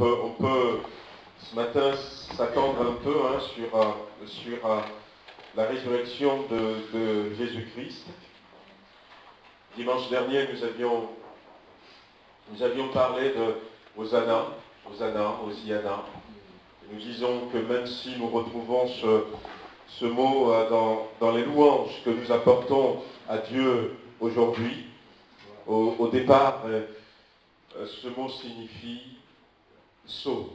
peut ce matin s'attendre un peu sur la résurrection de Jésus-Christ. Dimanche dernier, nous avions parlé de Hosanna, Hosiana. Nous disons que même si nous retrouvons ce mot dans les louanges que nous apportons à Dieu aujourd'hui, au départ, ce mot signifie « sauve,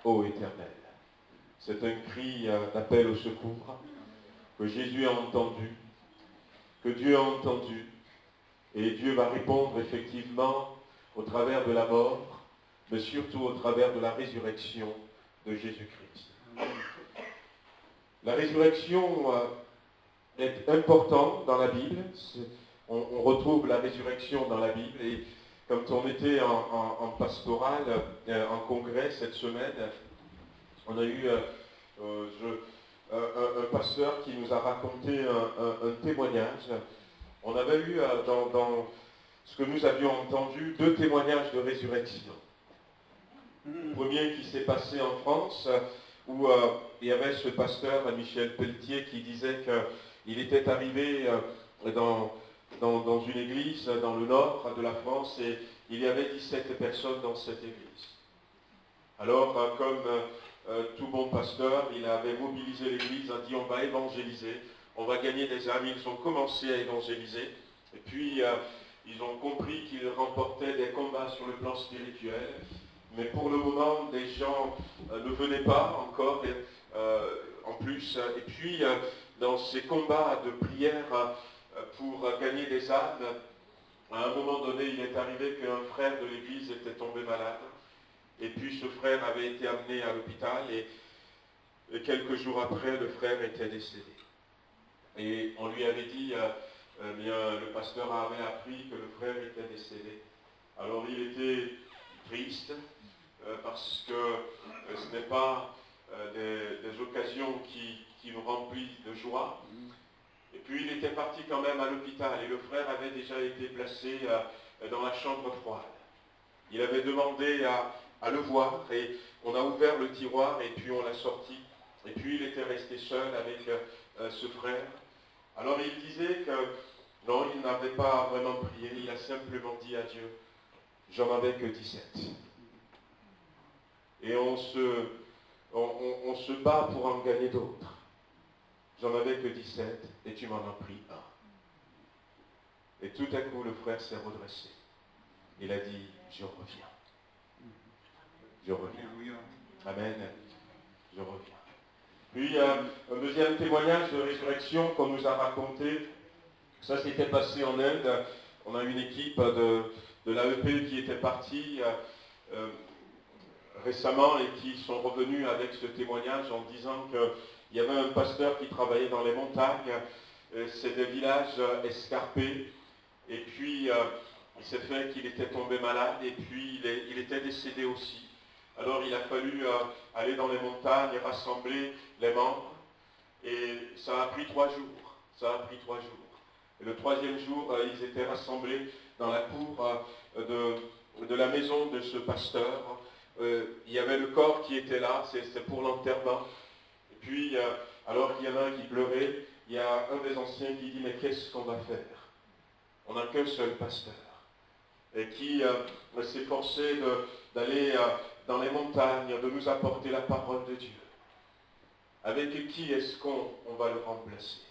ô Éternel ». C'est un cri d'appel au secours que Jésus a entendu, que Dieu a entendu, et Dieu va répondre effectivement au travers de la mort, mais surtout au travers de la résurrection de Jésus-Christ. La résurrection est importante dans la Bible. On retrouve la résurrection dans la Bible. Et quand on était en pastoral, en congrès cette semaine, on a eu un pasteur qui nous a raconté un témoignage. On avait eu dans ce que nous avions entendu 2 témoignages de résurrection. Le premier qui s'est passé en France, où il y avait ce pasteur, Michel Pelletier, qui disait qu'il était arrivé dans une église dans le nord de la France et il y avait 17 personnes dans cette église. Alors, comme tout bon pasteur, il avait mobilisé l'église, a dit on va évangéliser, on va gagner des âmes. Ils ont commencé à évangéliser et puis ils ont compris qu'ils remportaient des combats sur le plan spirituel. Mais pour le moment, les gens ne venaient pas encore en plus. Et puis, dans ces combats de prière pour gagner des âmes, à un moment donné, il est arrivé qu'un frère de l'église était tombé malade. Et puis, ce frère avait été amené à l'hôpital et quelques jours après, le frère était décédé. Et on lui avait dit, le pasteur avait appris que le frère était décédé. Alors, il était triste. Parce que ce n'est pas des occasions qui nous remplissent de joie. Et puis il était parti quand même à l'hôpital et le frère avait déjà été placé dans la chambre froide. Il avait demandé à le voir et on a ouvert le tiroir et puis on l'a sorti. Et puis il était resté seul avec ce frère. Alors il disait que non, il n'avait pas vraiment prié, il a simplement dit à Dieu, j'en avais que 17. Et on se bat pour en gagner d'autres. J'en avais que 17 et tu m'en as pris un. Et tout à coup, le frère s'est redressé. Il a dit, je reviens. Je reviens. Amen. Je reviens. Puis, un deuxième témoignage de résurrection qu'on nous a raconté. Ça s'était passé en Inde. On a une équipe de l'AEP qui était partie récemment et qui sont revenus avec ce témoignage en disant qu'il y avait un pasteur qui travaillait dans les montagnes, c'est des villages escarpés, et puis il s'est fait qu'il était tombé malade, et puis il était décédé aussi. Alors il a fallu aller dans les montagnes et rassembler les membres, et ça a pris 3 jours. Et le 3e jour, ils étaient rassemblés dans la cour de la maison de ce pasteur. Il y avait le corps qui était là, c'est pour l'enterrement. Et puis, alors qu'il y en a un qui pleurait, il y a un des anciens qui dit, mais qu'est-ce qu'on va faire? On n'a qu'un seul pasteur. Et qui s'efforçait d'aller dans les montagnes, de nous apporter la parole de Dieu. Avec qui est-ce qu'on va le remplacer?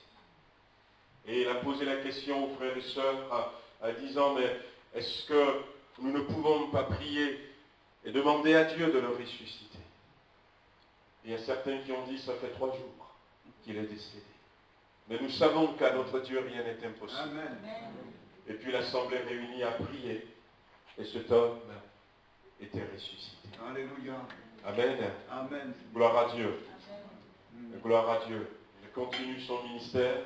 Et il a posé la question aux frères et sœurs en disant, mais est-ce que nous ne pouvons pas prier et demander à Dieu de le ressusciter? Il y a certains qui ont dit, ça fait 3 jours qu'il est décédé. Mais nous savons qu'à notre Dieu, rien n'est impossible. Amen. Et puis l'assemblée réunie a prié, et cet homme était ressuscité. Alléluia. Amen. Amen. Gloire à Dieu. Amen. Gloire à Dieu. Il continue son ministère.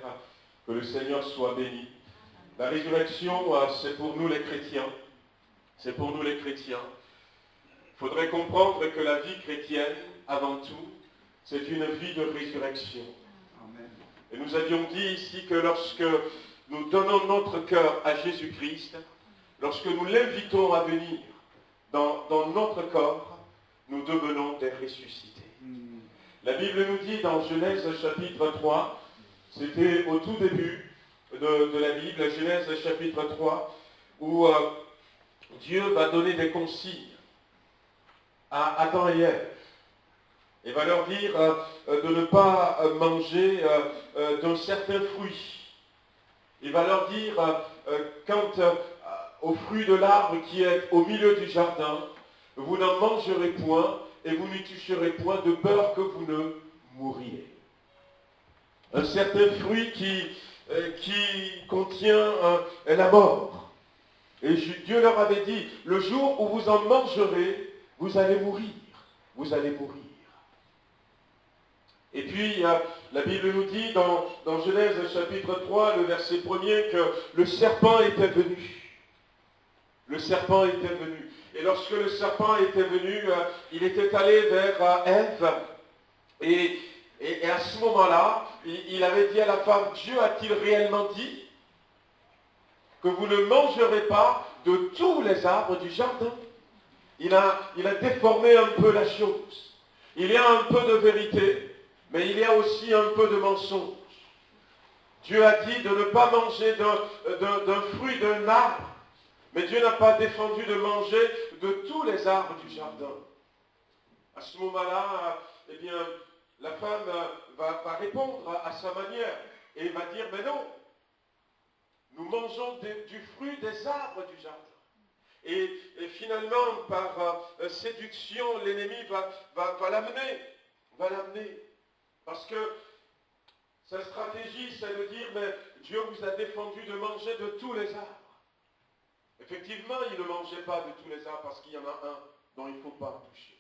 Que le Seigneur soit béni. La résurrection, c'est pour nous les chrétiens. C'est pour nous les chrétiens. Il faudrait comprendre que la vie chrétienne, avant tout, c'est une vie de résurrection. Amen. Et nous avions dit ici que lorsque nous donnons notre cœur à Jésus-Christ, lorsque nous l'invitons à venir dans notre corps, nous devenons des ressuscités. La Bible nous dit dans Genèse chapitre 3, c'était au tout début de la Bible, Genèse chapitre 3, où Dieu va donner des consignes à Adam et Ève. Il va leur dire de ne pas manger d'un certain fruit. Il va leur dire, quant au fruit de l'arbre qui est au milieu du jardin, vous n'en mangerez point et vous n'y toucherez point de peur que vous ne mouriez. Un certain fruit qui contient la mort. Et Dieu leur avait dit, le jour où vous en mangerez, vous allez mourir. Vous allez mourir. Et puis, la Bible nous dit dans Genèse chapitre 3, le verset 1er, que le serpent était venu. Le serpent était venu. Et lorsque le serpent était venu, il était allé vers Ève. Et à ce moment-là, il avait dit à la femme, Dieu a-t-il réellement dit que vous ne mangerez pas de tous les arbres du jardin? Il a déformé un peu la chose. Il y a un peu de vérité, mais il y a aussi un peu de mensonge. Dieu a dit de ne pas manger d'un fruit d'un arbre, mais Dieu n'a pas défendu de manger de tous les arbres du jardin. À ce moment-là, eh bien, la femme va répondre à sa manière et va dire, mais non, nous mangeons du fruit des arbres du jardin. Et finalement, par séduction, l'ennemi va l'amener. Parce que sa stratégie, c'est de dire, mais Dieu vous a défendu de manger de tous les arbres. Effectivement, il ne mangeait pas de tous les arbres parce qu'il y en a un dont il ne faut pas toucher.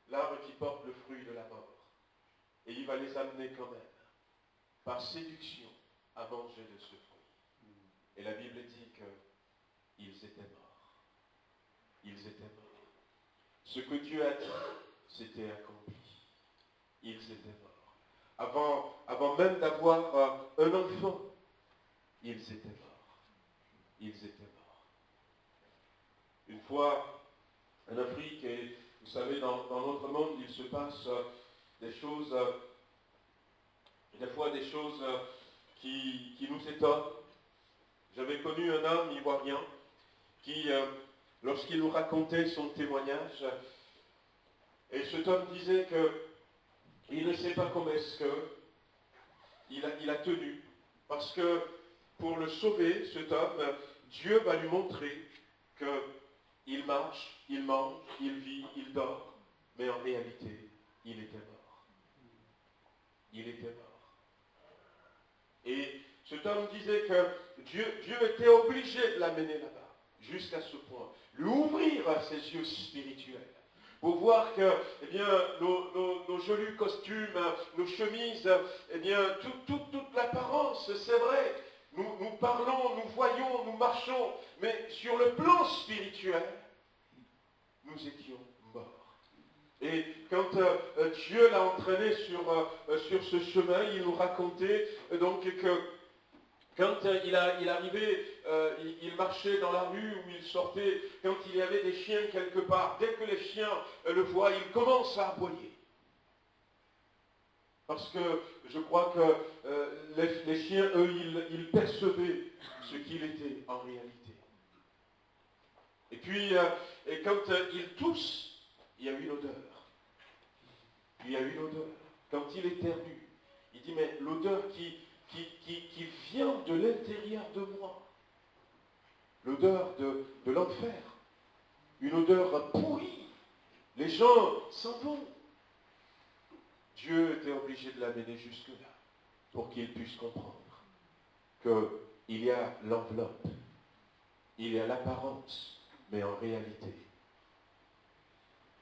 L'arbre qui porte le fruit de la mort. Et il va les amener quand même, par séduction, à manger de ce fruit. Et la Bible dit qu'ils étaient morts. Ils étaient morts. Ce que Dieu a dit, c'était accompli. Ils étaient morts. Avant même d'avoir un enfant, ils étaient morts. Ils étaient morts. Une fois, en Afrique, et vous savez, dans notre monde, il se passe des choses, des fois des choses qui nous étonnent. J'avais connu un homme ivoirien qui, lorsqu'il nous racontait son témoignage, et cet homme disait qu'il ne sait pas comment est-ce qu'il a tenu. Parce que pour le sauver, cet homme, Dieu va lui montrer qu'il marche, il mange, il vit, il dort, mais en réalité, il était mort. Il était mort. Et cet homme disait que Dieu était obligé de l'amener là-bas, jusqu'à ce point, lui ouvrir ses yeux spirituels, pour voir que, eh bien, nos jolis costumes, nos chemises, eh bien, toute l'apparence, c'est vrai, nous parlons, nous voyons, nous marchons, mais sur le plan spirituel, nous étions morts. Et quand Dieu l'a entraîné sur ce chemin, il nous racontait donc que quand il arrivait, il marchait dans la rue où il sortait, quand il y avait des chiens quelque part, dès que les chiens le voient, ils commencent à aboyer. Parce que je crois que les chiens, eux, ils percevaient ce qu'il était en réalité. Et puis, et quand ils toussent, il y a une odeur. Il y a une odeur. Quand il éternue, il dit, mais l'odeur qui vient de l'intérieur de moi. L'odeur de l'enfer. Une odeur pourrie. Les gens s'en vont. Dieu était obligé de l'amener jusque-là pour qu'il puisse comprendre qu'il y a l'enveloppe, il y a l'apparence, mais en réalité,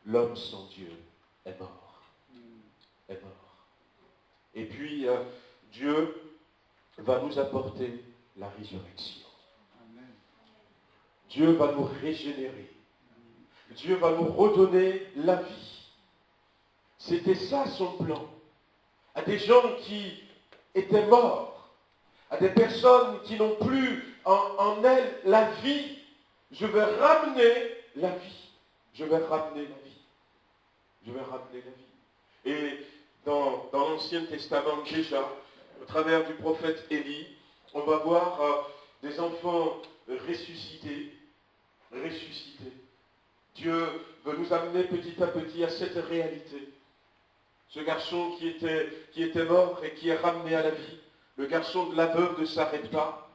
l'homme sans Dieu est mort. Est mort. Et puis, Dieu va nous apporter la résurrection. Amen. Dieu va nous régénérer. Dieu va nous redonner la vie. C'était ça son plan. À des gens qui étaient morts, à des personnes qui n'ont plus en elles la vie, je vais ramener la vie. je vais ramener la vie. Je vais ramener la vie. Et dans l'Ancien Testament déjà, au travers du prophète Élie, on va voir des enfants ressuscités. Dieu veut nous amener petit à petit à cette réalité. Ce garçon qui était mort et qui est ramené à la vie. Le garçon de la veuve de Sarepta.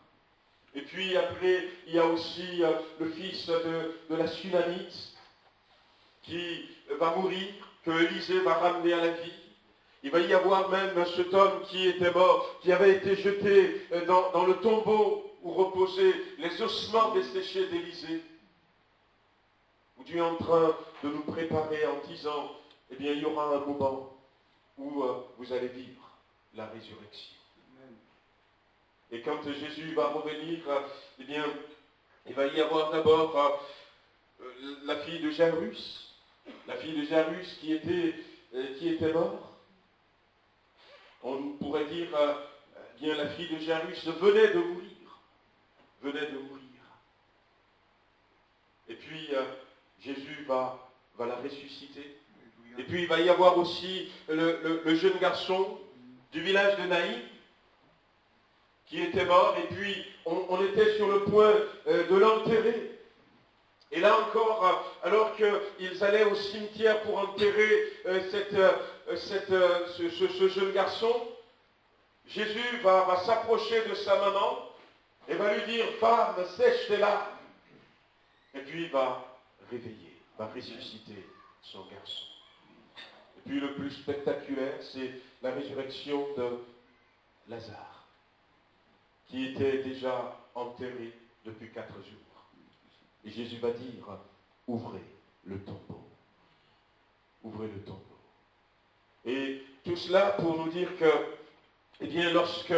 Et puis après, il y a aussi le fils de la Sunamite qui va mourir, que Élisée va ramener à la vie. Il va y avoir même cet homme qui était mort, qui avait été jeté dans le tombeau où reposaient les ossements desséchés d'Élisée. Où Dieu est en train de nous préparer en disant, eh bien, il y aura un moment où vous allez vivre la résurrection. Et quand Jésus va revenir, eh bien, il va y avoir d'abord la fille de Jairus. La fille de Jairus qui était morte. On pourrait dire, bien, la fille de Jairus venait de mourir. Et puis, Jésus va la ressusciter. Et puis, il va y avoir aussi le jeune garçon du village de Naïm, qui était mort, et puis on était sur le point de l'enterrer. Et là encore, alors qu'ils allaient au cimetière pour enterrer ce jeune garçon, Jésus va s'approcher de sa maman et va lui dire, femme, sèche tes larmes. Et puis il va réveiller, va ressusciter son garçon. Et puis le plus spectaculaire, c'est la résurrection de Lazare, qui était déjà enterré depuis 4 jours. Et Jésus va dire, ouvrez le tombeau. Ouvrez le tombeau. Et tout cela pour nous dire que, eh bien, lorsque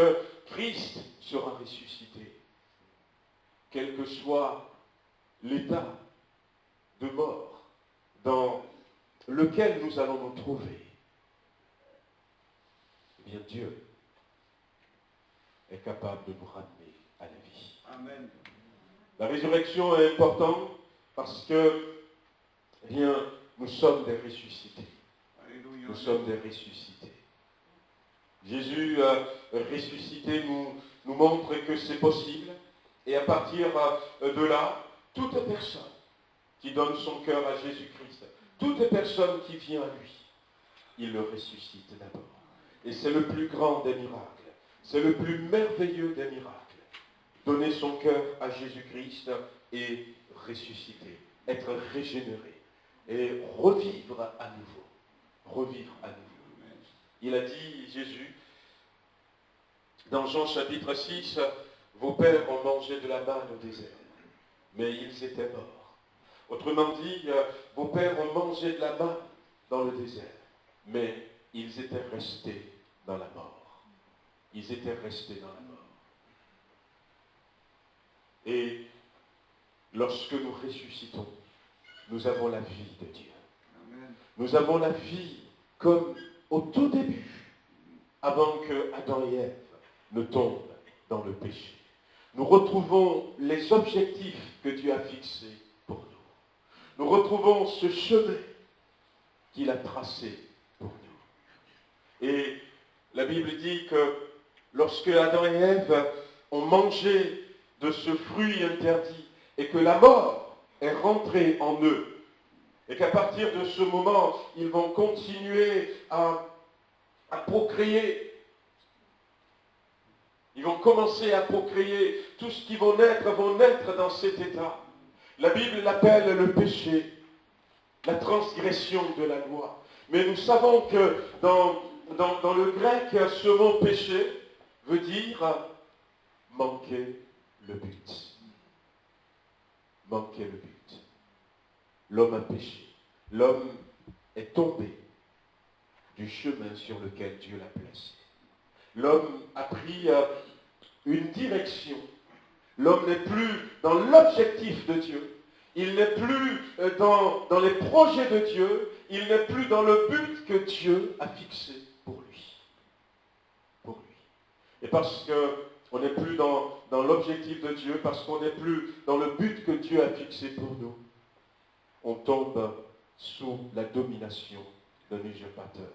Christ sera ressuscité, quel que soit l'état de mort dans lequel nous allons nous trouver, eh bien, Dieu est capable de nous ramener à la vie. Amen. La résurrection est importante parce que, eh bien, nous sommes des ressuscités. Alléluia. Nous sommes des ressuscités. Jésus ressuscité nous montre que c'est possible. Et à partir de là, toute personne qui donne son cœur à Jésus-Christ, toute personne qui vient à lui, il le ressuscite d'abord. Et c'est le plus grand des miracles. C'est le plus merveilleux des miracles. Donner son cœur à Jésus-Christ et ressusciter, être régénéré et revivre à nouveau. Revivre à nouveau. Il a dit, Jésus, dans Jean chapitre 6, vos pères ont mangé de la manne au désert, mais ils étaient morts. Autrement dit, vos pères ont mangé de la manne dans le désert, mais ils étaient restés dans la mort. Ils étaient restés dans la mort. Et lorsque nous ressuscitons, nous avons la vie de Dieu. Amen. Nous avons la vie comme au tout début, avant que Adam et Ève ne tombent dans le péché. Nous retrouvons les objectifs que Dieu a fixés pour nous. Nous retrouvons ce chemin qu'il a tracé pour nous. Et la Bible dit que lorsque Adam et Ève ont mangé de ce fruit interdit et que la mort est rentrée en eux et qu'à partir de ce moment, ils vont continuer à procréer. Ils vont commencer à procréer. Tout ce qui vont naître dans cet état. La Bible l'appelle le péché, la transgression de la loi. Mais nous savons que dans le grec, ce mot péché veut dire manquer le but. Manquer le but. L'homme a péché. L'homme est tombé du chemin sur lequel Dieu l'a placé. L'homme a pris une direction. L'homme n'est plus dans l'objectif de Dieu. Il n'est plus dans les projets de Dieu. Il n'est plus dans le but que Dieu a fixé pour lui. Pour lui. Et parce qu'on n'est plus dans l'objectif de Dieu, parce qu'on n'est plus dans le but que Dieu a fixé pour nous, on tombe sous la domination d'un usurpateur,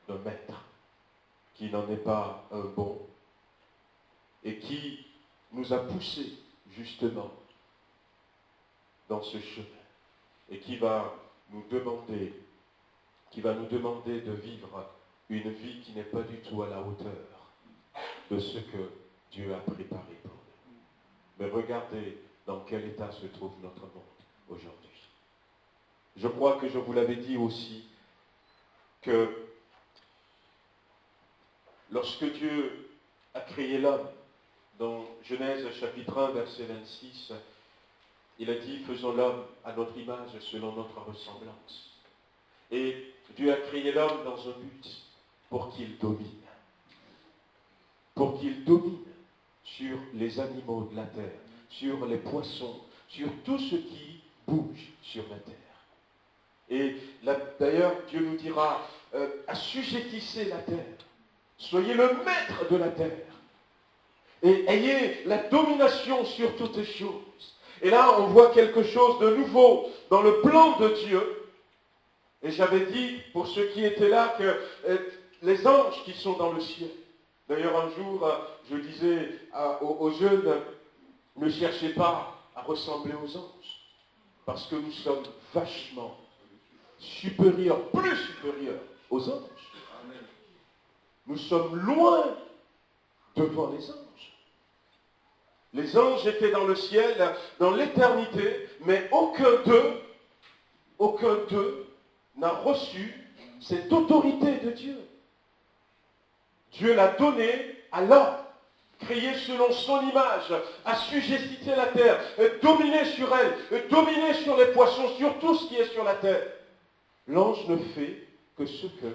d'un maître qui n'en est pas un bon et qui nous a poussés justement dans ce chemin et qui va nous demander de vivre une vie qui n'est pas du tout à la hauteur de ce que Dieu a préparé pour nous. Mais regardez dans quel état se trouve notre monde aujourd'hui. Je crois que je vous l'avais dit aussi que lorsque Dieu a créé l'homme, dans Genèse chapitre 1, verset 26, il a dit « Faisons l'homme à notre image selon notre ressemblance ». Et Dieu a créé l'homme dans un but pour qu'il domine. Pour qu'il domine sur les animaux de la terre, sur les poissons, sur tout ce qui bouge sur la terre. Et d'ailleurs, Dieu nous dira, assujettissez la terre, soyez le maître de la terre, et ayez la domination sur toutes choses. Et là, on voit quelque chose de nouveau dans le plan de Dieu. Et j'avais dit, pour ceux qui étaient là, que les anges qui sont dans le ciel, d'ailleurs un jour, je disais aux jeunes, ne cherchez pas à ressembler aux anges, parce que nous sommes vachement supérieurs, plus supérieurs aux anges. Nous sommes loin devant les anges. Les anges étaient dans le ciel, dans l'éternité, mais aucun d'eux n'a reçu cette autorité de Dieu. Dieu l'a donnée à l'homme, créé selon son image, assujetti la terre, dominer sur elle, dominer sur les poissons, sur tout ce qui est sur la terre. L'ange ne fait que ce que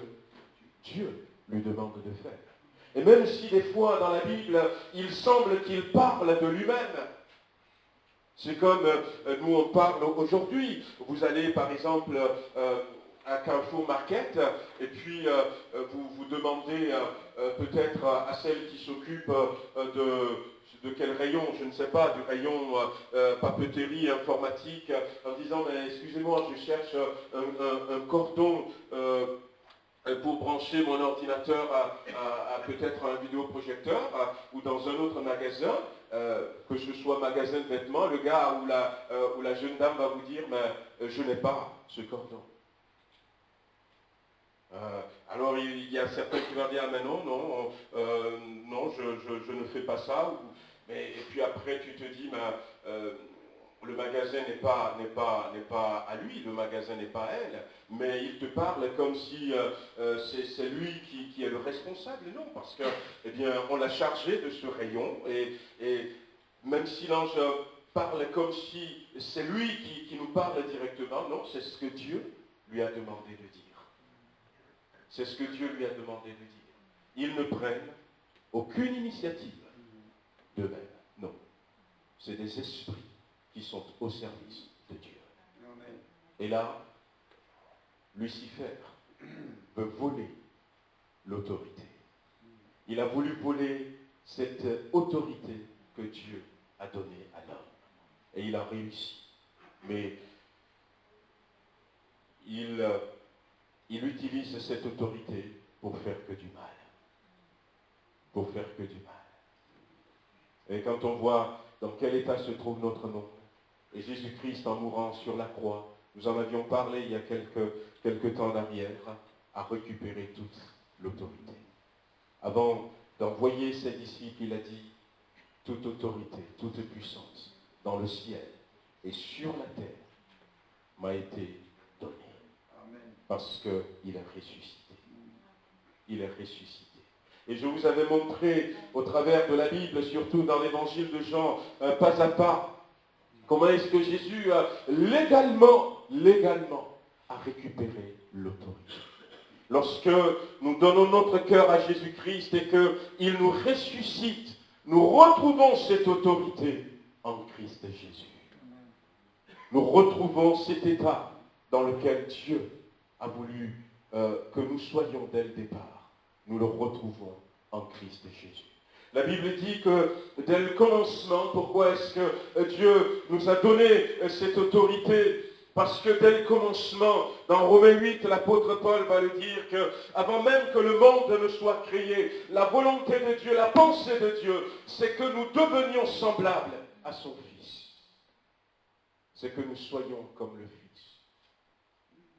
Dieu lui demande de faire. Et même si des fois dans la Bible, il semble qu'il parle de lui-même, c'est comme nous on parle aujourd'hui. Vous allez par exemple à Carrefour Market et puis vous demandez peut-être à celle qui s'occupe de quel rayon, je ne sais pas, du rayon papeterie, informatique, en disant mais excusez-moi, je cherche un cordon pour brancher mon ordinateur à peut-être un vidéoprojecteur ou dans un autre magasin, que ce soit magasin de vêtements, le gars ou la jeune dame va vous dire mais je n'ai pas ce cordon. Alors il y a certains qui vont dire ah, mais non, je ne fais pas ça. Et puis après tu te dis mais, le magasin n'est pas à lui, le magasin n'est pas à elle, mais il te parle comme si c'est lui qui est le responsable. Non, parce que eh bien on l'a chargé de ce rayon et même si l'ange parle comme si c'est lui qui nous parle directement, non, c'est ce que Dieu lui a demandé de dire. C'est ce que Dieu lui a demandé de dire. Ils ne prennent aucune initiative d'eux-mêmes. Non. C'est des esprits qui sont au service de Dieu. Et là, Lucifer veut voler l'autorité. Il a voulu voler cette autorité que Dieu a donnée à l'homme. Et il a réussi. Mais il utilise cette autorité pour faire que du mal. Pour faire que du mal. Et quand on voit dans quel état se trouve notre monde, et Jésus-Christ en mourant sur la croix, nous en avions parlé il y a quelques temps en arrière, a récupéré toute l'autorité. Avant d'envoyer ses disciples, il a dit, toute autorité, toute puissance, dans le ciel et sur la terre, m'a été donnée. Parce qu'il est ressuscité. Il est ressuscité. Et je vous avais montré, au travers de la Bible, surtout dans l'évangile de Jean, pas à pas, comment est-ce que Jésus légalement a récupéré l'autorité. Lorsque nous donnons notre cœur à Jésus-Christ et qu'il nous ressuscite, nous retrouvons cette autorité en Christ Jésus. Nous retrouvons cet état dans lequel Dieu a voulu que nous soyons dès le départ. Nous le retrouvons en Christ Jésus. La Bible dit que dès le commencement, pourquoi est-ce que Dieu nous a donné cette autorité? Parce que dès le commencement, dans Romains 8, l'apôtre Paul va le dire que avant même que le monde ne soit créé, la volonté de Dieu, la pensée de Dieu, c'est que nous devenions semblables à son Fils. C'est que nous soyons comme le Fils.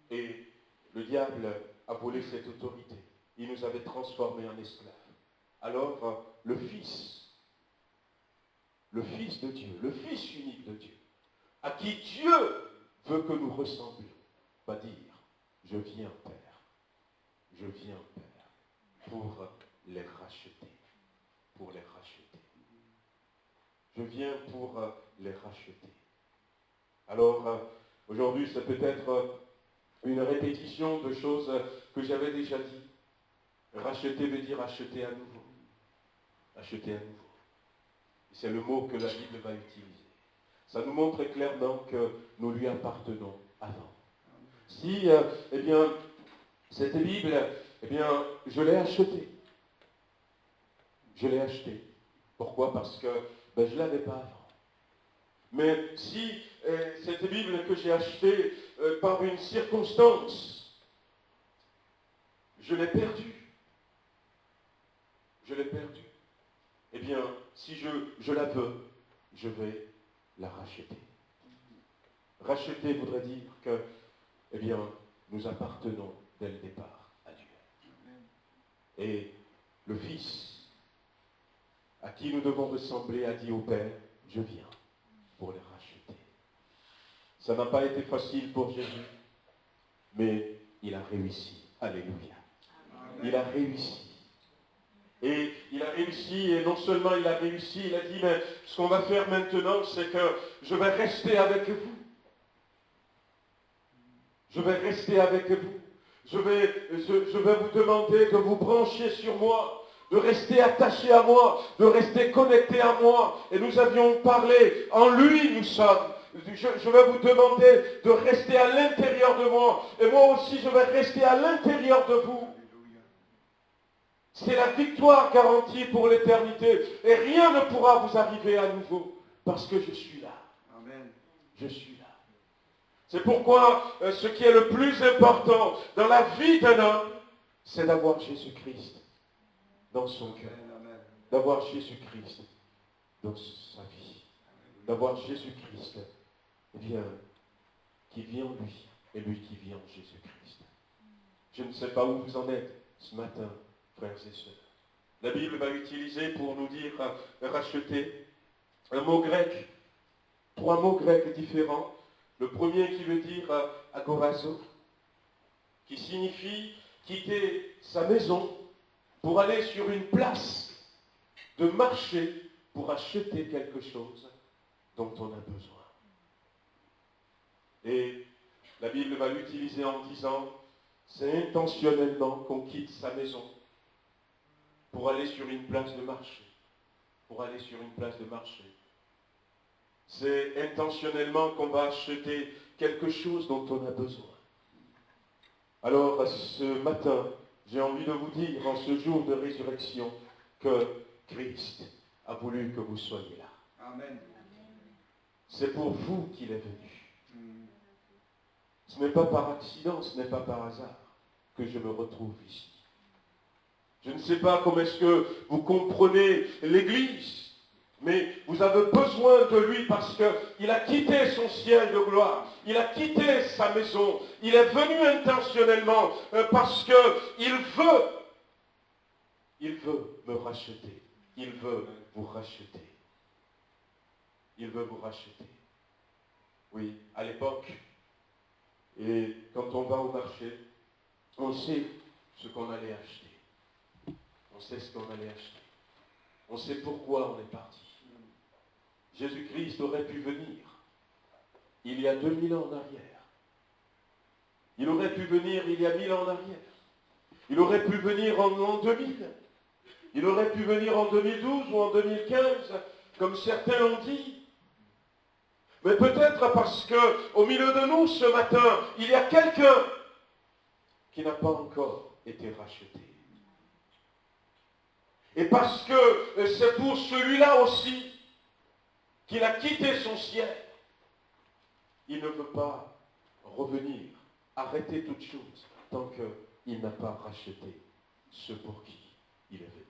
Et le diable a volé cette autorité. Il nous avait transformés en esclaves. Alors, le Fils de Dieu, le Fils unique de Dieu, à qui Dieu veut que nous ressemblions, va dire, je viens, Père, pour les racheter, Je viens pour les racheter. Alors, aujourd'hui, c'est peut-être une répétition de choses que j'avais déjà dit. Racheter veut dire acheter à nouveau. Acheter à nouveau. C'est le mot que la Bible va utiliser. Ça nous montre clairement que nous lui appartenons avant. Si, eh bien, cette Bible, eh bien, je l'ai achetée. Je l'ai achetée. Pourquoi? Parce que je ne l'avais pas avant. Mais si cette Bible que j'ai achetée par une circonstance, je l'ai perdue. Eh bien, si je la veux, je vais la racheter. Racheter voudrait dire que, eh bien, nous appartenons dès le départ à Dieu. Et le Fils, à qui nous devons ressembler, a dit au Père, je viens pour les racheter. Ça n'a pas été facile pour Jésus, mais il a réussi. Alléluia. Il a réussi. Et il a réussi, et non seulement il a réussi, il a dit, mais ce qu'on va faire maintenant, c'est que je vais rester avec vous. Je vais rester avec vous. Je vais vous demander de vous brancher sur moi, de rester attaché à moi, de rester connecté à moi. Et nous avions parlé, en lui nous sommes. Je vais vous demander de rester à l'intérieur de moi. Et moi aussi, je vais rester à l'intérieur de vous. C'est la victoire garantie pour l'éternité. Et rien ne pourra vous arriver à nouveau. Parce que je suis là. Amen. Je suis là. C'est pourquoi ce qui est le plus important dans la vie d'un homme, c'est d'avoir Jésus-Christ dans son cœur. D'avoir Jésus-Christ dans sa vie. D'avoir Jésus-Christ, eh bien, qui vit en lui et lui qui vit en Jésus-Christ. Je ne sais pas où vous en êtes ce matin, frères et sœurs. La Bible va utiliser pour nous dire racheter un mot grec, 3 mots grecs différents. Le premier qui veut dire agorazo, qui signifie quitter sa maison pour aller sur une place de marché pour acheter quelque chose dont on a besoin. Et la Bible va l'utiliser en disant, c'est intentionnellement qu'on quitte sa maison pour aller sur une place de marché. C'est intentionnellement qu'on va acheter quelque chose dont on a besoin. Alors, ce matin, j'ai envie de vous dire, en ce jour de résurrection, que Christ a voulu que vous soyez là. Amen. C'est pour vous qu'il est venu. Ce n'est pas par accident, ce n'est pas par hasard que je me retrouve ici. Je ne sais pas comment est-ce que vous comprenez l'Église, mais vous avez besoin de lui parce qu'il a quitté son ciel de gloire, il a quitté sa maison, il est venu intentionnellement parce qu'il veut me racheter, il veut vous racheter. Il veut vous racheter. Oui, à l'époque, et quand on va au marché, on sait ce qu'on allait acheter. On sait ce qu'on allait acheter. On sait pourquoi on est parti. Jésus-Christ aurait pu venir il y a 2000 ans en arrière. Il aurait pu venir il y a 1000 ans en arrière. Il aurait pu venir en l'an 2000. Il aurait pu venir en 2012 ou en 2015, comme certains l'ont dit. Mais peut-être parce qu'au milieu de nous, ce matin, il y a quelqu'un qui n'a pas encore été racheté. Et parce que c'est pour celui-là aussi qu'il a quitté son ciel. Il ne veut pas revenir, arrêter toute chose, tant qu'il n'a pas racheté ceux pour qui il est venu.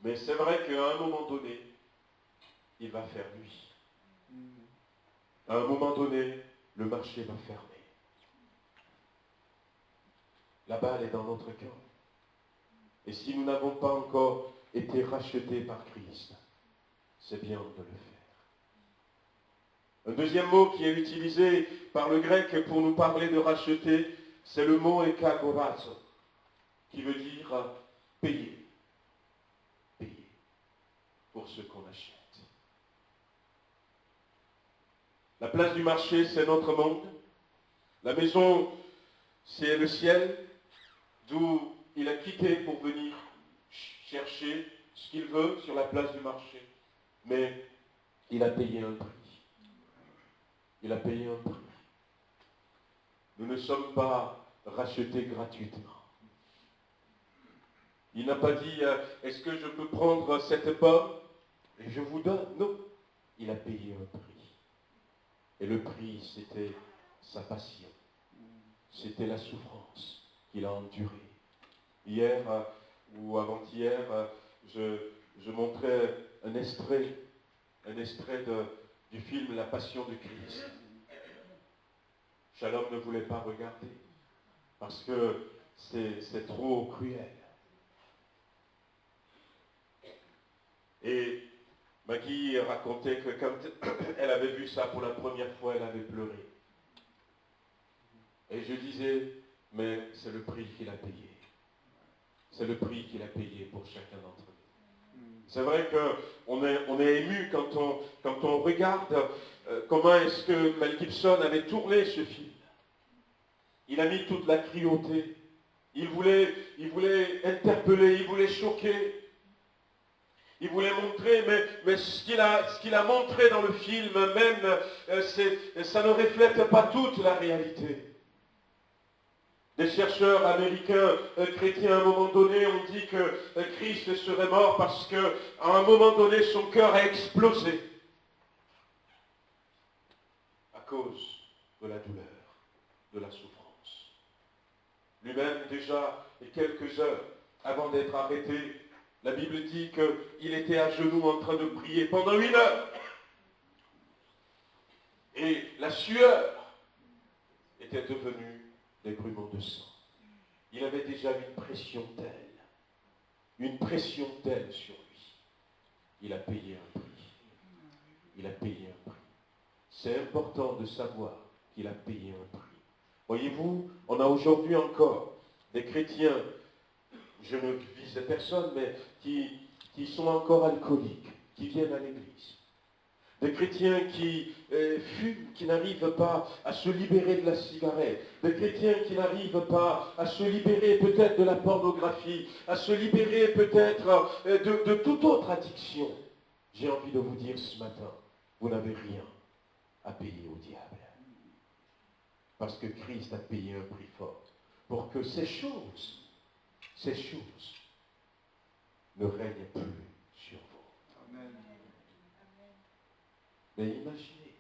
Mais c'est vrai qu'à un moment donné, il va faire nuit. À un moment donné, le marché va fermer. La balle est dans notre cœur. Et si nous n'avons pas encore été rachetés par Christ, c'est bien de le faire. Un deuxième mot qui est utilisé par le grec pour nous parler de racheter, c'est le mot ekagorazo, qui veut dire payer. Payer pour ce qu'on achète. La place du marché, c'est notre monde. La maison, c'est le ciel, d'où il a quitté pour venir chercher ce qu'il veut sur la place du marché. Mais il a payé un prix. Il a payé un prix. Nous ne sommes pas rachetés gratuitement. Il n'a pas dit, est-ce que je peux prendre cette pomme et je vous donne? Non. Il a payé un prix. Et le prix, c'était sa passion. C'était la souffrance qu'il a endurée. Hier ou avant-hier, je montrais un extrait du film La Passion de Christ. Shalom ne voulait pas regarder parce que c'est trop cruel. Et Maggie racontait que quand elle avait vu ça pour la première fois, elle avait pleuré. Et je disais, mais c'est le prix qu'il a payé. C'est le prix qu'il a payé pour chacun d'entre nous. C'est vrai qu'on est ému quand on regarde comment est-ce que Mel Gibson avait tourné ce film. Il a mis toute la cruauté. Il voulait interpeller, il voulait choquer. Il voulait montrer, mais ce qu'il a montré dans le film, même, ça ne reflète pas toute la réalité. Des chercheurs américains chrétiens, à un moment donné, ont dit que Christ serait mort parce qu'à un moment donné, son cœur a explosé à cause de la douleur, de la souffrance. Lui-même, déjà, quelques heures avant d'être arrêté, la Bible dit qu'il était à genoux en train de prier pendant 1 heure. Et la sueur était devenue des grumeaux de sang. Il avait déjà une pression telle sur lui. Il a payé un prix. Il a payé un prix. C'est important de savoir qu'il a payé un prix. Voyez-vous, on a aujourd'hui encore des chrétiens, je ne vise personne, mais qui sont encore alcooliques, qui viennent à l'église. Des chrétiens qui fument, qui n'arrivent pas à se libérer de la cigarette. Des chrétiens qui n'arrivent pas à se libérer peut-être de la pornographie, à se libérer peut-être de toute autre addiction. J'ai envie de vous dire ce matin, vous n'avez rien à payer au diable. Parce que Christ a payé un prix fort pour que ces choses ne règnent plus sur vous. Amen. Mais imaginez,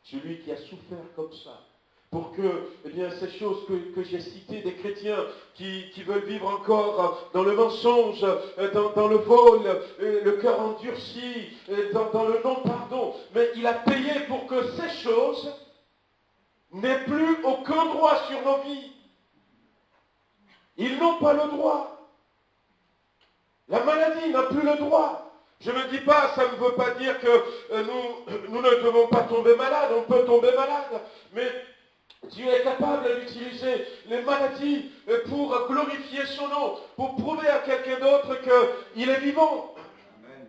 celui qui a souffert comme ça, pour que, eh bien, ces choses que j'ai citées, des chrétiens qui veulent vivre encore dans le mensonge, dans le vol, le cœur endurci, dans le non-pardon, mais il a payé pour que ces choses n'aient plus aucun droit sur nos vies. Ils n'ont pas le droit. La maladie n'a plus le droit. Je ne dis pas, ça ne veut pas dire que nous ne devons pas tomber malades, on peut tomber malade, mais Dieu est capable d'utiliser les maladies pour glorifier son nom, pour prouver à quelqu'un d'autre qu'il est vivant. Amen.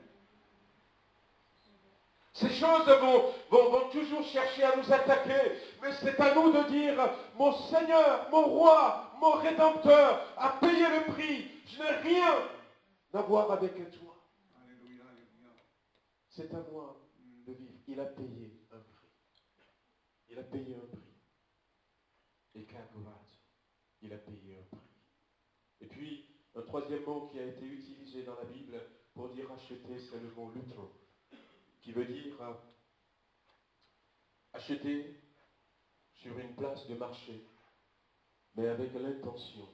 Ces choses vont toujours chercher à nous attaquer, mais c'est à nous de dire, mon Seigneur, mon Roi, mon Rédempteur a payé le prix, je n'ai rien à voir avec toi. C'est à moi de vivre. Il a payé un prix. Il a payé un prix. Et il a payé un prix. Et puis, un troisième mot qui a été utilisé dans la Bible pour dire acheter, c'est le mot lutro, qui veut dire acheter, sur une place de marché, mais avec l'intention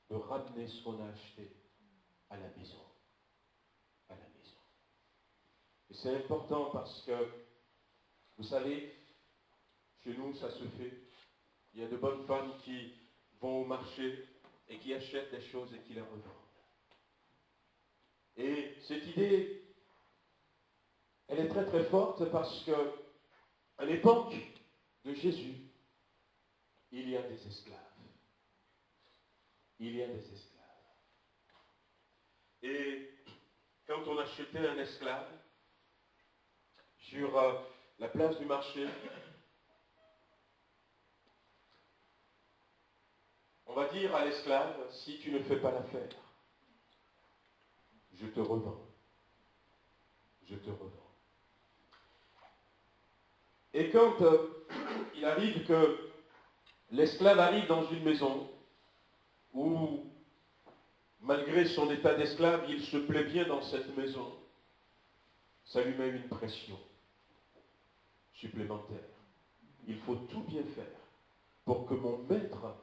de ramener ce qu'on a acheté à la maison. À la maison. Et c'est important parce que, vous savez, chez nous, ça se fait. Il y a de bonnes femmes qui vont au marché et qui achètent des choses et qui les revendent. Et cette idée, elle est très très forte parce que à l'époque de Jésus, il y a des esclaves. Il y a des esclaves. Et quand on achetait un esclave sur la place du marché, on va dire à l'esclave, si tu ne fais pas l'affaire, je te revends. Je te revends. Et quand il arrive que l'esclave arrive dans une maison où, malgré son état d'esclave, il se plaît bien dans cette maison, ça lui met une pression supplémentaire. Il faut tout bien faire pour que mon maître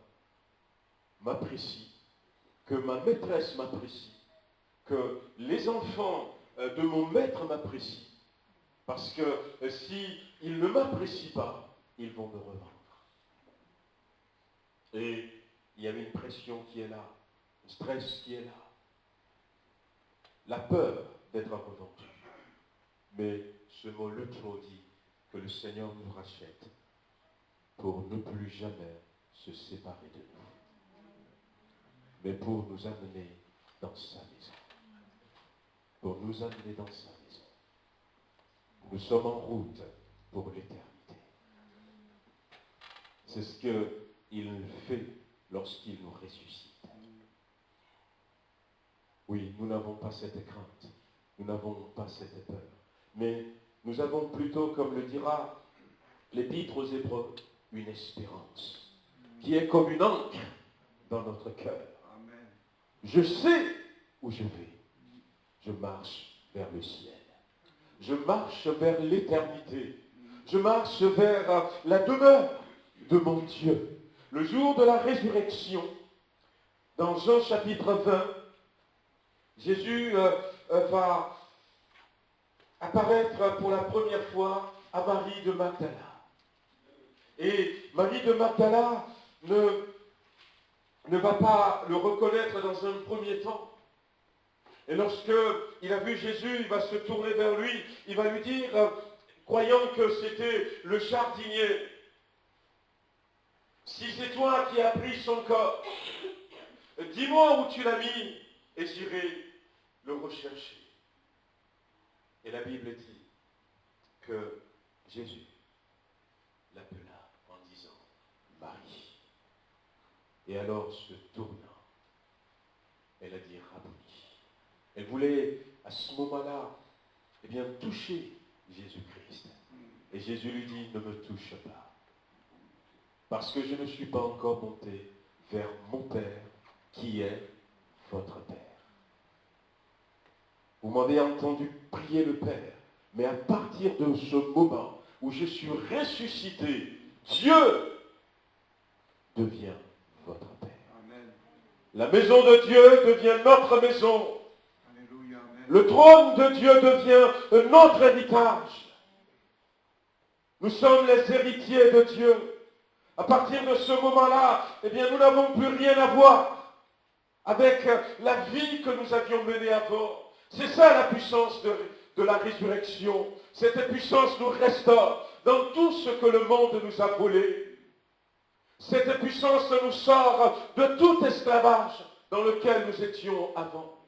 m'apprécie, que ma maîtresse m'apprécie, que les enfants de mon maître m'apprécient. Parce que si ils ne m'apprécient pas, ils vont me revendre. Et il y a une pression qui est là, un stress qui est là, la peur d'être revendu. Mais ce mot l'autre dit que le Seigneur nous rachète pour ne plus jamais se séparer de nous, mais pour nous amener dans sa maison. Pour nous amener dans sa maison. Nous sommes en route pour l'éternité. C'est ce qu'il fait lorsqu'il nous ressuscite. Oui, nous n'avons pas cette crainte, nous n'avons pas cette peur, mais nous avons plutôt, comme le dira l'Épître aux Hébreux, une espérance qui est comme une ancre dans notre cœur. Je sais où je vais. Je marche vers le ciel. Je marche vers l'éternité. Je marche vers la demeure de mon Dieu. Le jour de la résurrection, dans Jean chapitre 20, Jésus va apparaître pour la première fois à Marie de Magdala. Et Marie de Magdala ne va pas le reconnaître dans un premier temps. Et lorsqu'il a vu Jésus, il va se tourner vers lui, il va lui dire, croyant que c'était le jardinier, si c'est toi qui as pris son corps, dis-moi où tu l'as mis et j'irai le rechercher. Et la Bible dit que Jésus l'appela en disant, Marie. Et alors, se tournant, elle a dit, Rabboni. Elle voulait, à ce moment-là, eh bien, toucher Jésus-Christ. Et Jésus lui dit, ne me touche pas. Parce que je ne suis pas encore monté vers mon Père, qui est votre Père. Vous m'avez entendu prier le Père. Mais à partir de ce moment où je suis ressuscité, Dieu devient votre Père. Amen. La maison de Dieu devient notre maison. Alléluia, amen. Le trône de Dieu devient notre héritage. Nous sommes les héritiers de Dieu. À partir de ce moment-là, eh bien, nous n'avons plus rien à voir avec la vie que nous avions menée avant. C'est ça la puissance de la résurrection. Cette puissance nous restaure dans tout ce que le monde nous a volé. Cette puissance nous sort de tout esclavage dans lequel nous étions avant.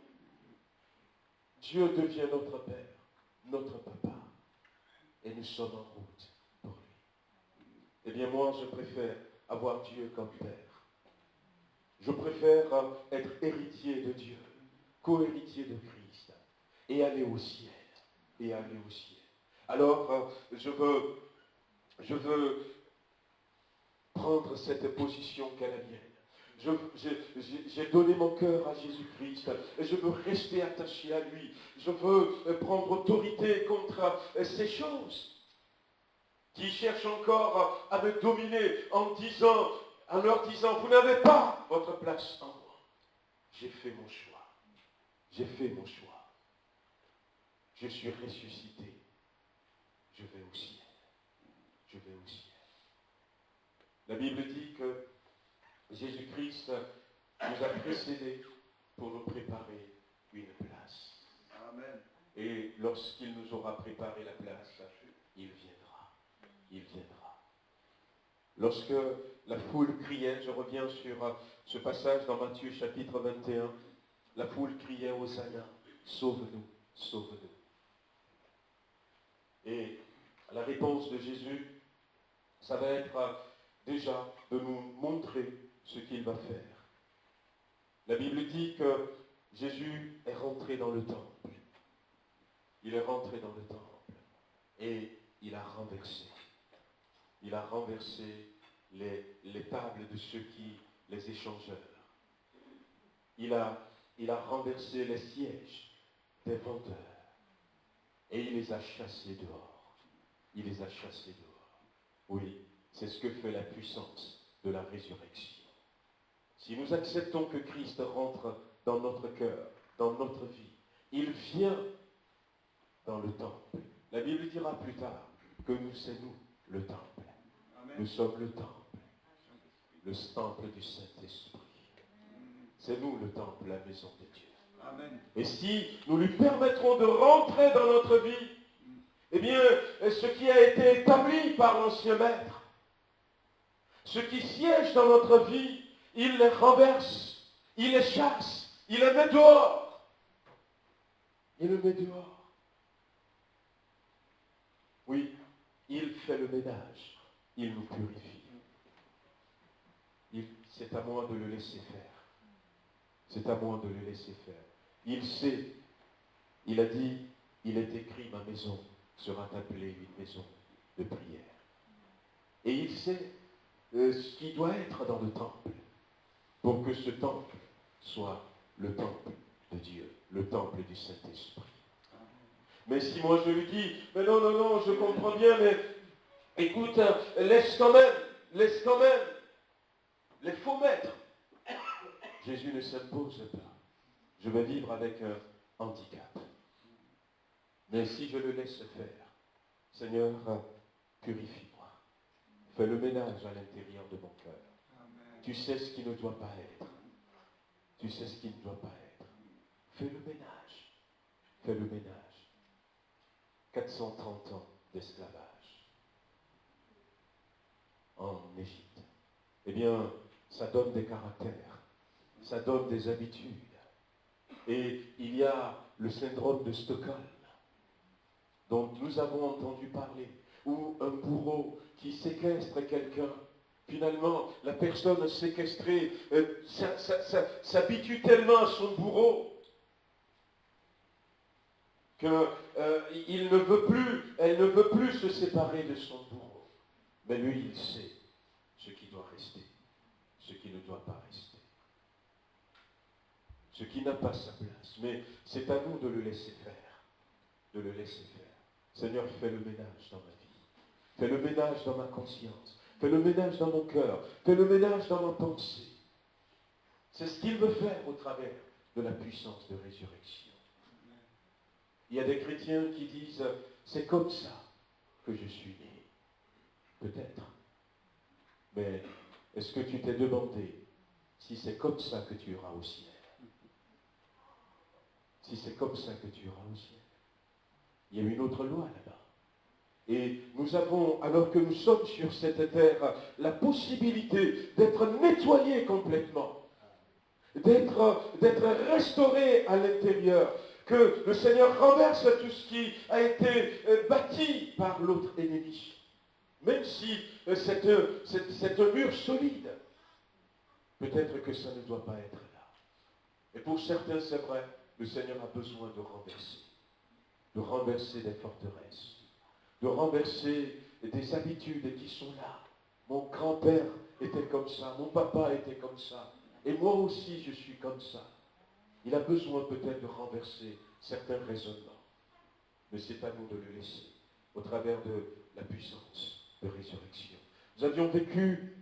Dieu devient notre Père, notre Papa. Et nous sommes en route pour lui. Eh bien moi, je préfère avoir Dieu comme Père. Je préfère être héritier de Dieu, co-héritier de Christ, et aller au ciel. Et aller au ciel. Alors, je veux prendre cette position qu'est la mienne. J'ai donné mon cœur à Jésus-Christ et je veux rester attaché à lui. Je veux prendre autorité contre ces choses. qui cherchent encore à me dominer en leur disant, vous n'avez pas votre place en moi. J'ai fait mon choix. J'ai fait mon choix. Je suis ressuscité. Je vais au ciel. Je vais au ciel. La Bible dit que Jésus-Christ nous a précédés pour nous préparer une place. Amen. Et lorsqu'il nous aura préparé la place, il viendra. Il viendra. Lorsque la foule criait, je reviens sur ce passage dans Matthieu chapitre 21, la foule criait Hosanna, sauve-nous, sauve-nous. Et la réponse de Jésus, ça va être déjà de nous montrer ce qu'il va faire. La Bible dit que Jésus est rentré dans le temple. Il est rentré dans le temple et il a renversé. Il a renversé les tables de ceux qui, les échangeurs. Il a renversé les sièges des vendeurs. Et il les a chassés dehors. Il les a chassés dehors. Oui, c'est ce que fait la puissance de la résurrection. Si nous acceptons que Christ rentre dans notre cœur, dans notre vie, il vient dans le temple. La Bible dira plus tard que c'est nous le temple. Amen. Nous sommes le temple du Saint-Esprit. C'est nous le temple, la maison de Dieu. Amen. Et si nous lui permettrons de rentrer dans notre vie, eh bien, ce qui a été établi par l'ancien maître, ce qui siège dans notre vie, il les renverse, il les chasse, il les met dehors. Il les met dehors. Oui, il fait le ménage, il nous purifie. C'est à moi de le laisser faire. C'est à moi de le laisser faire. Il sait, il a dit, il est écrit, ma maison sera appelée une maison de prière. Et il sait ce qui doit être dans le temple, pour que ce temple soit le temple de Dieu, le temple du Saint-Esprit. Mais si moi je lui dis, mais non, je comprends bien, mais écoute, laisse quand même les faux maîtres. Jésus ne s'impose pas. Je vais vivre avec un handicap. Mais si je le laisse faire, Seigneur, purifie-moi. Fais le ménage à l'intérieur de mon cœur. Amen. Tu sais ce qui ne doit pas être. Tu sais ce qui ne doit pas être. Fais le ménage. Fais le ménage. 430 ans d'esclavage en Égypte. Eh bien, ça donne des caractères. Ça donne des habitudes. Et il y a le syndrome de Stockholm, dont nous avons entendu parler, où un bourreau qui séquestre quelqu'un, finalement, la personne séquestrée s'habitue tellement à son bourreau qu'elle ne veut plus se séparer de son bourreau. Mais lui, il sait ce qui doit rester, ce qui ne doit pas rester. Ce qui n'a pas sa place. Mais c'est à nous de le laisser faire. De le laisser faire. Seigneur, fais le ménage dans ma vie. Fais le ménage dans ma conscience. Fais le ménage dans mon cœur. Fais le ménage dans ma pensée. C'est ce qu'il veut faire au travers de la puissance de résurrection. Il y a des chrétiens qui disent, c'est comme ça que je suis né. Peut-être. Mais est-ce que tu t'es demandé si c'est comme ça que tu iras au ciel? Si c'est comme ça que tu iras au ciel. Il y a une autre loi là-bas. Et nous avons, alors que nous sommes sur cette terre, la possibilité d'être nettoyés complètement, d'être restaurés à l'intérieur, que le Seigneur renverse tout ce qui a été bâti par l'autre ennemi. Même si c'est un mur solide, peut-être que ça ne doit pas être là. Et pour certains, c'est vrai, le Seigneur a besoin de renverser des forteresses, de renverser des habitudes qui sont là. Mon grand-père était comme ça, mon papa était comme ça, et moi aussi je suis comme ça. Il a besoin peut-être de renverser certains raisonnements, mais c'est à nous de le laisser au travers de la puissance de résurrection. Nous avions vécu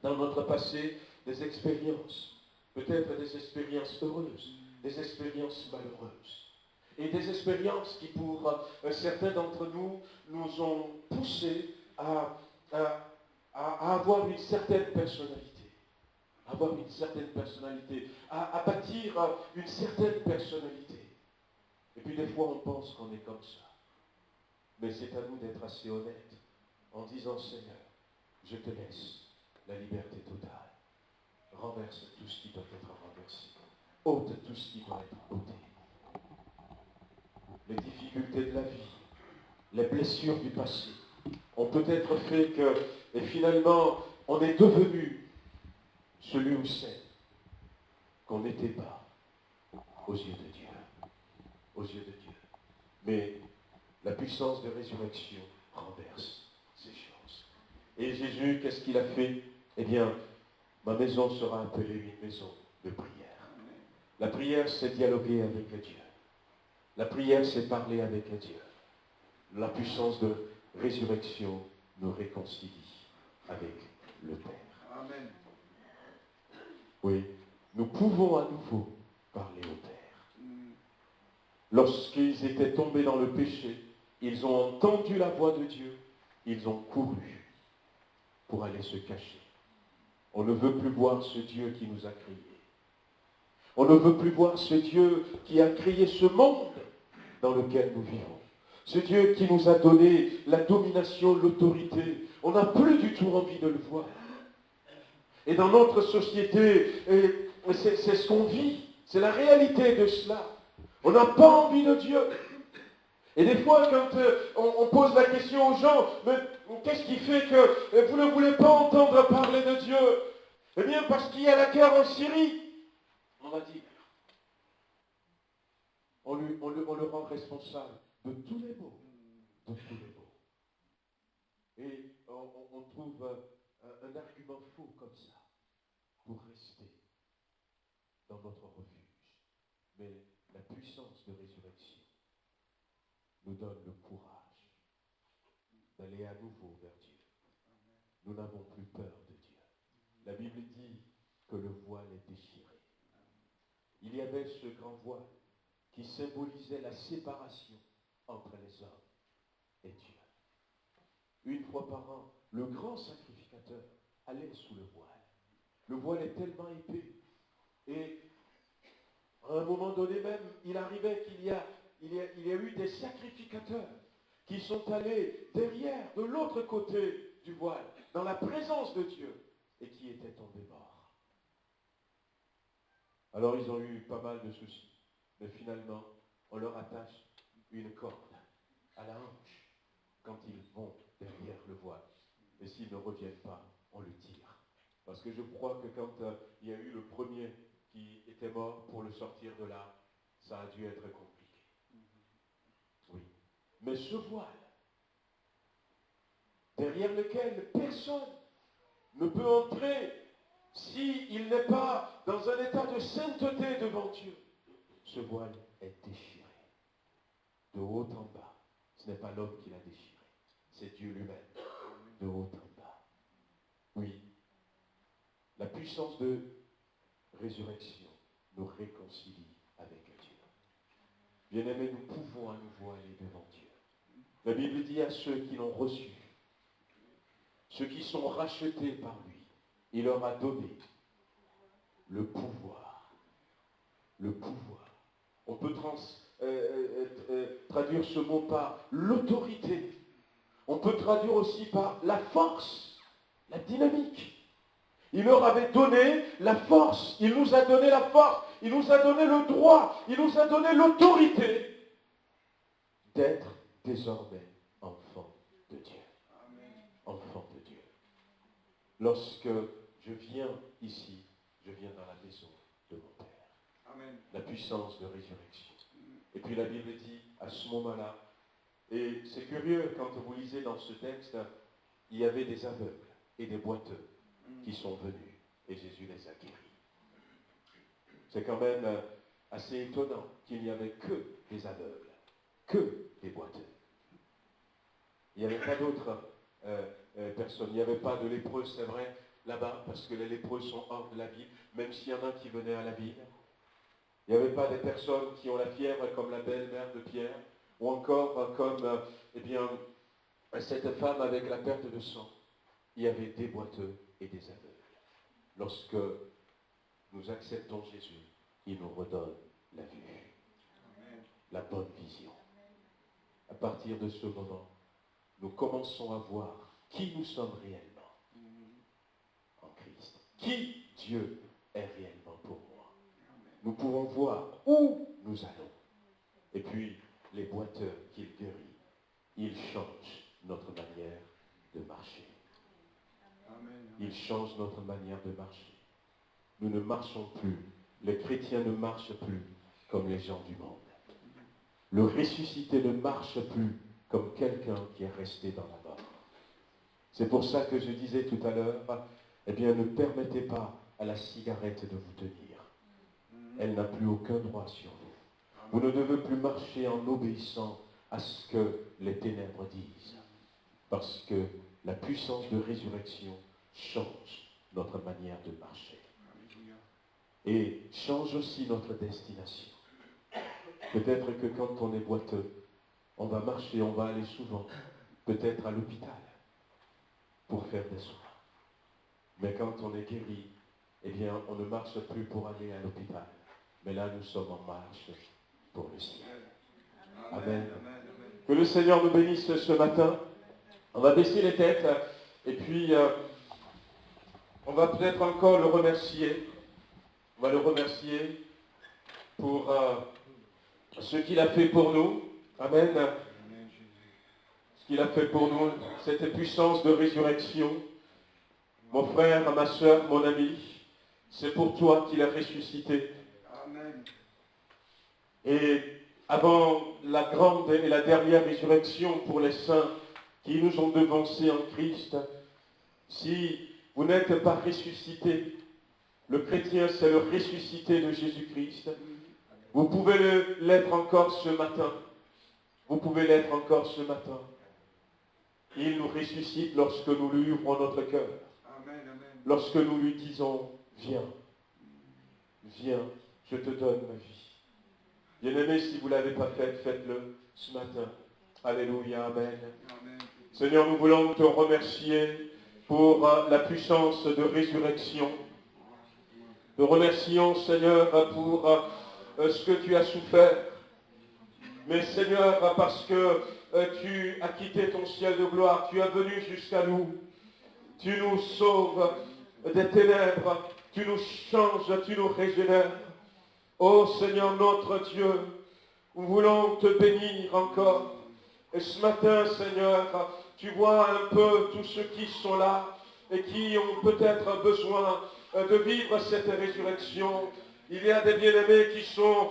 dans notre passé des expériences, peut-être des expériences heureuses, des expériences malheureuses. Et des expériences qui, pour certains d'entre nous, nous ont poussés à avoir une certaine personnalité. Avoir une certaine personnalité, à bâtir une certaine personnalité. Et puis des fois on pense qu'on est comme ça. Mais c'est à nous d'être assez honnêtes en disant Seigneur, je te laisse la liberté totale. Renverse tout ce qui doit être renversé. Ôte tout ce qui doit être ôté. Les difficultés de la vie, les blessures du passé ont peut-être fait que, et finalement, on est devenu celui ou celle qu'on n'était pas aux yeux de Dieu. Aux yeux de Dieu. Mais la puissance de résurrection renverse ces choses. Et Jésus, qu'est-ce qu'il a fait? Eh bien, ma maison sera appelée une maison de prière. La prière, c'est dialoguer avec Dieu. La prière, c'est parler avec Dieu. La puissance de résurrection nous réconcilie avec le Père. Amen. Oui, nous pouvons à nouveau parler au Père. Lorsqu'ils étaient tombés dans le péché, ils ont entendu la voix de Dieu, ils ont couru pour aller se cacher. On ne veut plus voir ce Dieu qui nous a créés. On ne veut plus voir ce Dieu qui a créé ce monde dans lequel nous vivons. Ce Dieu qui nous a donné la domination, l'autorité. On n'a plus du tout envie de le voir. Et dans notre société, c'est ce qu'on vit. C'est la réalité de cela. On n'a pas envie de Dieu. Et des fois, quand on pose la question aux gens, mais qu'est-ce qui fait que vous ne voulez pas entendre parler de Dieu? Eh bien, parce qu'il y a la guerre en Syrie. On va dire. On le rend responsable de tous les maux. De tous les maux. Et on trouve un argument faux comme ça pour rester dans notre refuge. Mais la puissance de résurrection nous donne le courage d'aller à nouveau vers Dieu. Nous n'avons plus peur de Dieu. La Bible dit que le voile est déchiré. Il y avait ce grand voile qui symbolisait la séparation entre les hommes et Dieu. Une fois par an, le grand sacrificateur allait sous le voile. Le voile est tellement épais. Et à un moment donné même, il arrivait qu'il y a eu des sacrificateurs qui sont allés derrière, de l'autre côté du voile, dans la présence de Dieu, et qui étaient tombés morts. Alors ils ont eu pas mal de soucis. Mais finalement, on leur attache une corde à la hanche quand ils vont derrière le voile. Et s'ils ne reviennent pas, on le tire. Parce que je crois que quand il y a eu le premier qui était mort pour le sortir de là, ça a dû être compliqué. Oui. Mais ce voile, derrière lequel personne ne peut entrer s'il n'est pas dans un état de sainteté devant Dieu, ce voile est déchiré. De haut en bas. Ce n'est pas l'homme qui l'a déchiré. C'est Dieu lui-même. De haut en bas. Oui. La puissance de résurrection nous réconcilie avec Dieu. Bien-aimés, nous pouvons à nouveau aller devant Dieu. La Bible dit à ceux qui l'ont reçu, ceux qui sont rachetés par lui, il leur a donné le pouvoir. Le pouvoir. On peut traduire ce mot par l'autorité. On peut traduire aussi par la force, la dynamique. Il leur avait donné la force. Il nous a donné la force. Il nous a donné le droit. Il nous a donné l'autorité d'être désormais enfants de Dieu. Enfants de Dieu. Lorsque je viens ici, je viens dans la maison de mon Père. Amen. La puissance de résurrection. Et puis la Bible dit, à ce moment-là, et c'est curieux, quand vous lisez dans ce texte, il y avait des aveugles et des boiteux qui sont venus, et Jésus les a guéris. C'est quand même assez étonnant qu'il n'y avait que des aveugles, que des boiteux. Il n'y avait pas d'autres personnes. Il n'y avait pas de lépreux, c'est vrai, là-bas, parce que les lépreux sont hors de la ville, même s'il y en a qui venaient à la ville. Il n'y avait pas des personnes qui ont la fièvre comme la belle-mère de Pierre, ou encore comme cette femme avec la perte de sang. Il y avait des boiteux et des aveugles. Lorsque nous acceptons Jésus, il nous redonne la vue, la bonne vision. À partir de ce moment, nous commençons à voir qui nous sommes réellement en Christ. Qui Dieu est réellement pour moi. Nous pouvons voir où nous allons. Et puis, les boiteux qu'il guérit, il change notre manière de marcher. Il change notre manière de marcher. Nous ne marchons plus, les chrétiens ne marchent plus comme les gens du monde. Le ressuscité ne marche plus comme quelqu'un qui est resté dans la mort. C'est pour ça que je disais tout à l'heure, eh bien, ne permettez pas à la cigarette de vous tenir. Elle n'a plus aucun droit sur vous. Vous ne devez plus marcher en obéissant à ce que les ténèbres disent. Parce que la puissance de résurrection change notre manière de marcher. Et change aussi notre destination. Peut-être que quand on est boiteux, on va marcher, on va aller souvent, peut-être à l'hôpital, pour faire des soins. Mais quand on est guéri, eh bien, on ne marche plus pour aller à l'hôpital. Mais là, nous sommes en marche pour le ciel. Amen. Que le Seigneur nous bénisse ce matin. On va baisser les têtes et puis on va peut-être encore le remercier. On va le remercier pour ce qu'il a fait pour nous. Amen. Ce qu'il a fait pour nous, cette puissance de résurrection. Mon frère, ma soeur, mon ami, c'est pour toi qu'il a ressuscité. Amen. Et avant la grande et la dernière résurrection pour les saints qui nous ont devancés en Christ, si vous n'êtes pas ressuscité, le chrétien c'est le ressuscité de Jésus-Christ, vous pouvez l'être encore ce matin. Vous pouvez l'être encore ce matin. Il nous ressuscite lorsque nous lui ouvrons notre cœur. Lorsque nous lui disons, viens, viens, je te donne ma vie. Bien-aimé, si vous ne l'avez pas fait, faites-le ce matin. Alléluia, amen. Amen. Seigneur, nous voulons te remercier pour la puissance de résurrection. Nous remercions, Seigneur, pour ce que tu as souffert. Mais Seigneur, parce que tu as quitté ton ciel de gloire, tu es venu jusqu'à nous. Tu nous sauves des ténèbres, tu nous changes, tu nous régénères. Ô Seigneur notre Dieu, nous voulons te bénir encore. Et ce matin, Seigneur, tu vois un peu tous ceux qui sont là et qui ont peut-être besoin de vivre cette résurrection. Il y a des bien-aimés qui sont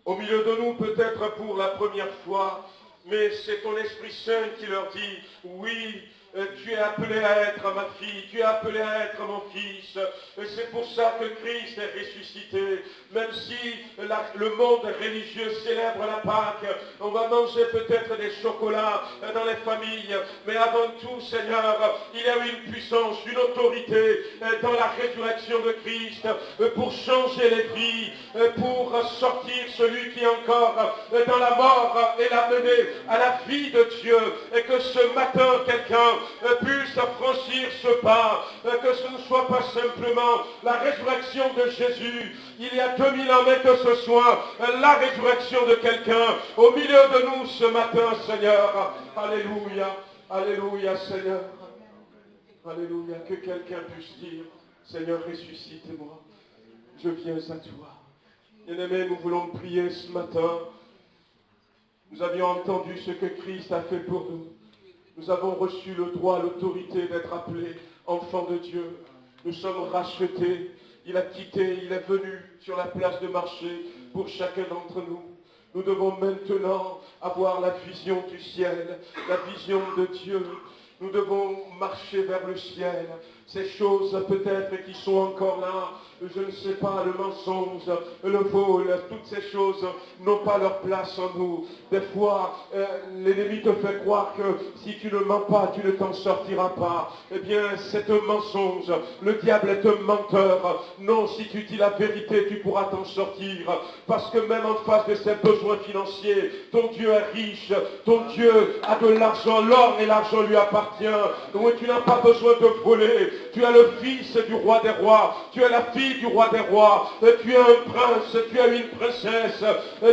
au milieu de nous peut-être pour la première fois, mais c'est ton Esprit Saint qui leur dit, oui, tu es appelé à être ma fille, tu es appelé à être mon fils. Et c'est pour ça que Christ est ressuscité. Même si le monde religieux célèbre la Pâque, on va manger peut-être des chocolats dans les familles. Mais avant tout, Seigneur, il y a une puissance, une autorité dans la résurrection de Christ pour changer les vies, pour sortir celui qui est encore dans la mort et l'amener à la vie de Dieu. Et que ce matin, quelqu'un puisse franchir ce pas, que ce ne soit pas simplement la résurrection de Jésus il y a 2000 ans, mais que ce soit la résurrection de quelqu'un au milieu de nous ce matin, Seigneur. Alléluia, alléluia, Seigneur. Alléluia, que quelqu'un puisse dire, Seigneur, ressuscite-moi, je viens à toi. Bien-aimés, nous voulons prier ce matin. Nous avions entendu ce que Christ a fait pour nous. Nous avons reçu le droit, l'autorité d'être appelés enfants de Dieu. Nous sommes rachetés. Il a quitté, il est venu sur la place de marché pour chacun d'entre nous. Nous devons maintenant avoir la vision du ciel, la vision de Dieu. Nous devons marcher vers le ciel. Ces choses peut-être qui sont encore là, je ne sais pas, le mensonge, le vol, toutes ces choses n'ont pas leur place en nous. Des fois, l'ennemi te fait croire que si tu ne mens pas, tu ne t'en sortiras pas. Eh bien, c'est un mensonge. Le diable est un menteur. Non, si tu dis la vérité, tu pourras t'en sortir. Parce que même en face de ses besoins financiers, ton Dieu est riche. Ton Dieu a de l'argent. L'or et l'argent lui appartient. Donc tu n'as pas besoin de voler. Tu es le fils du roi des rois. Tu es la fille du roi des rois. Tu es un prince. Tu es une princesse.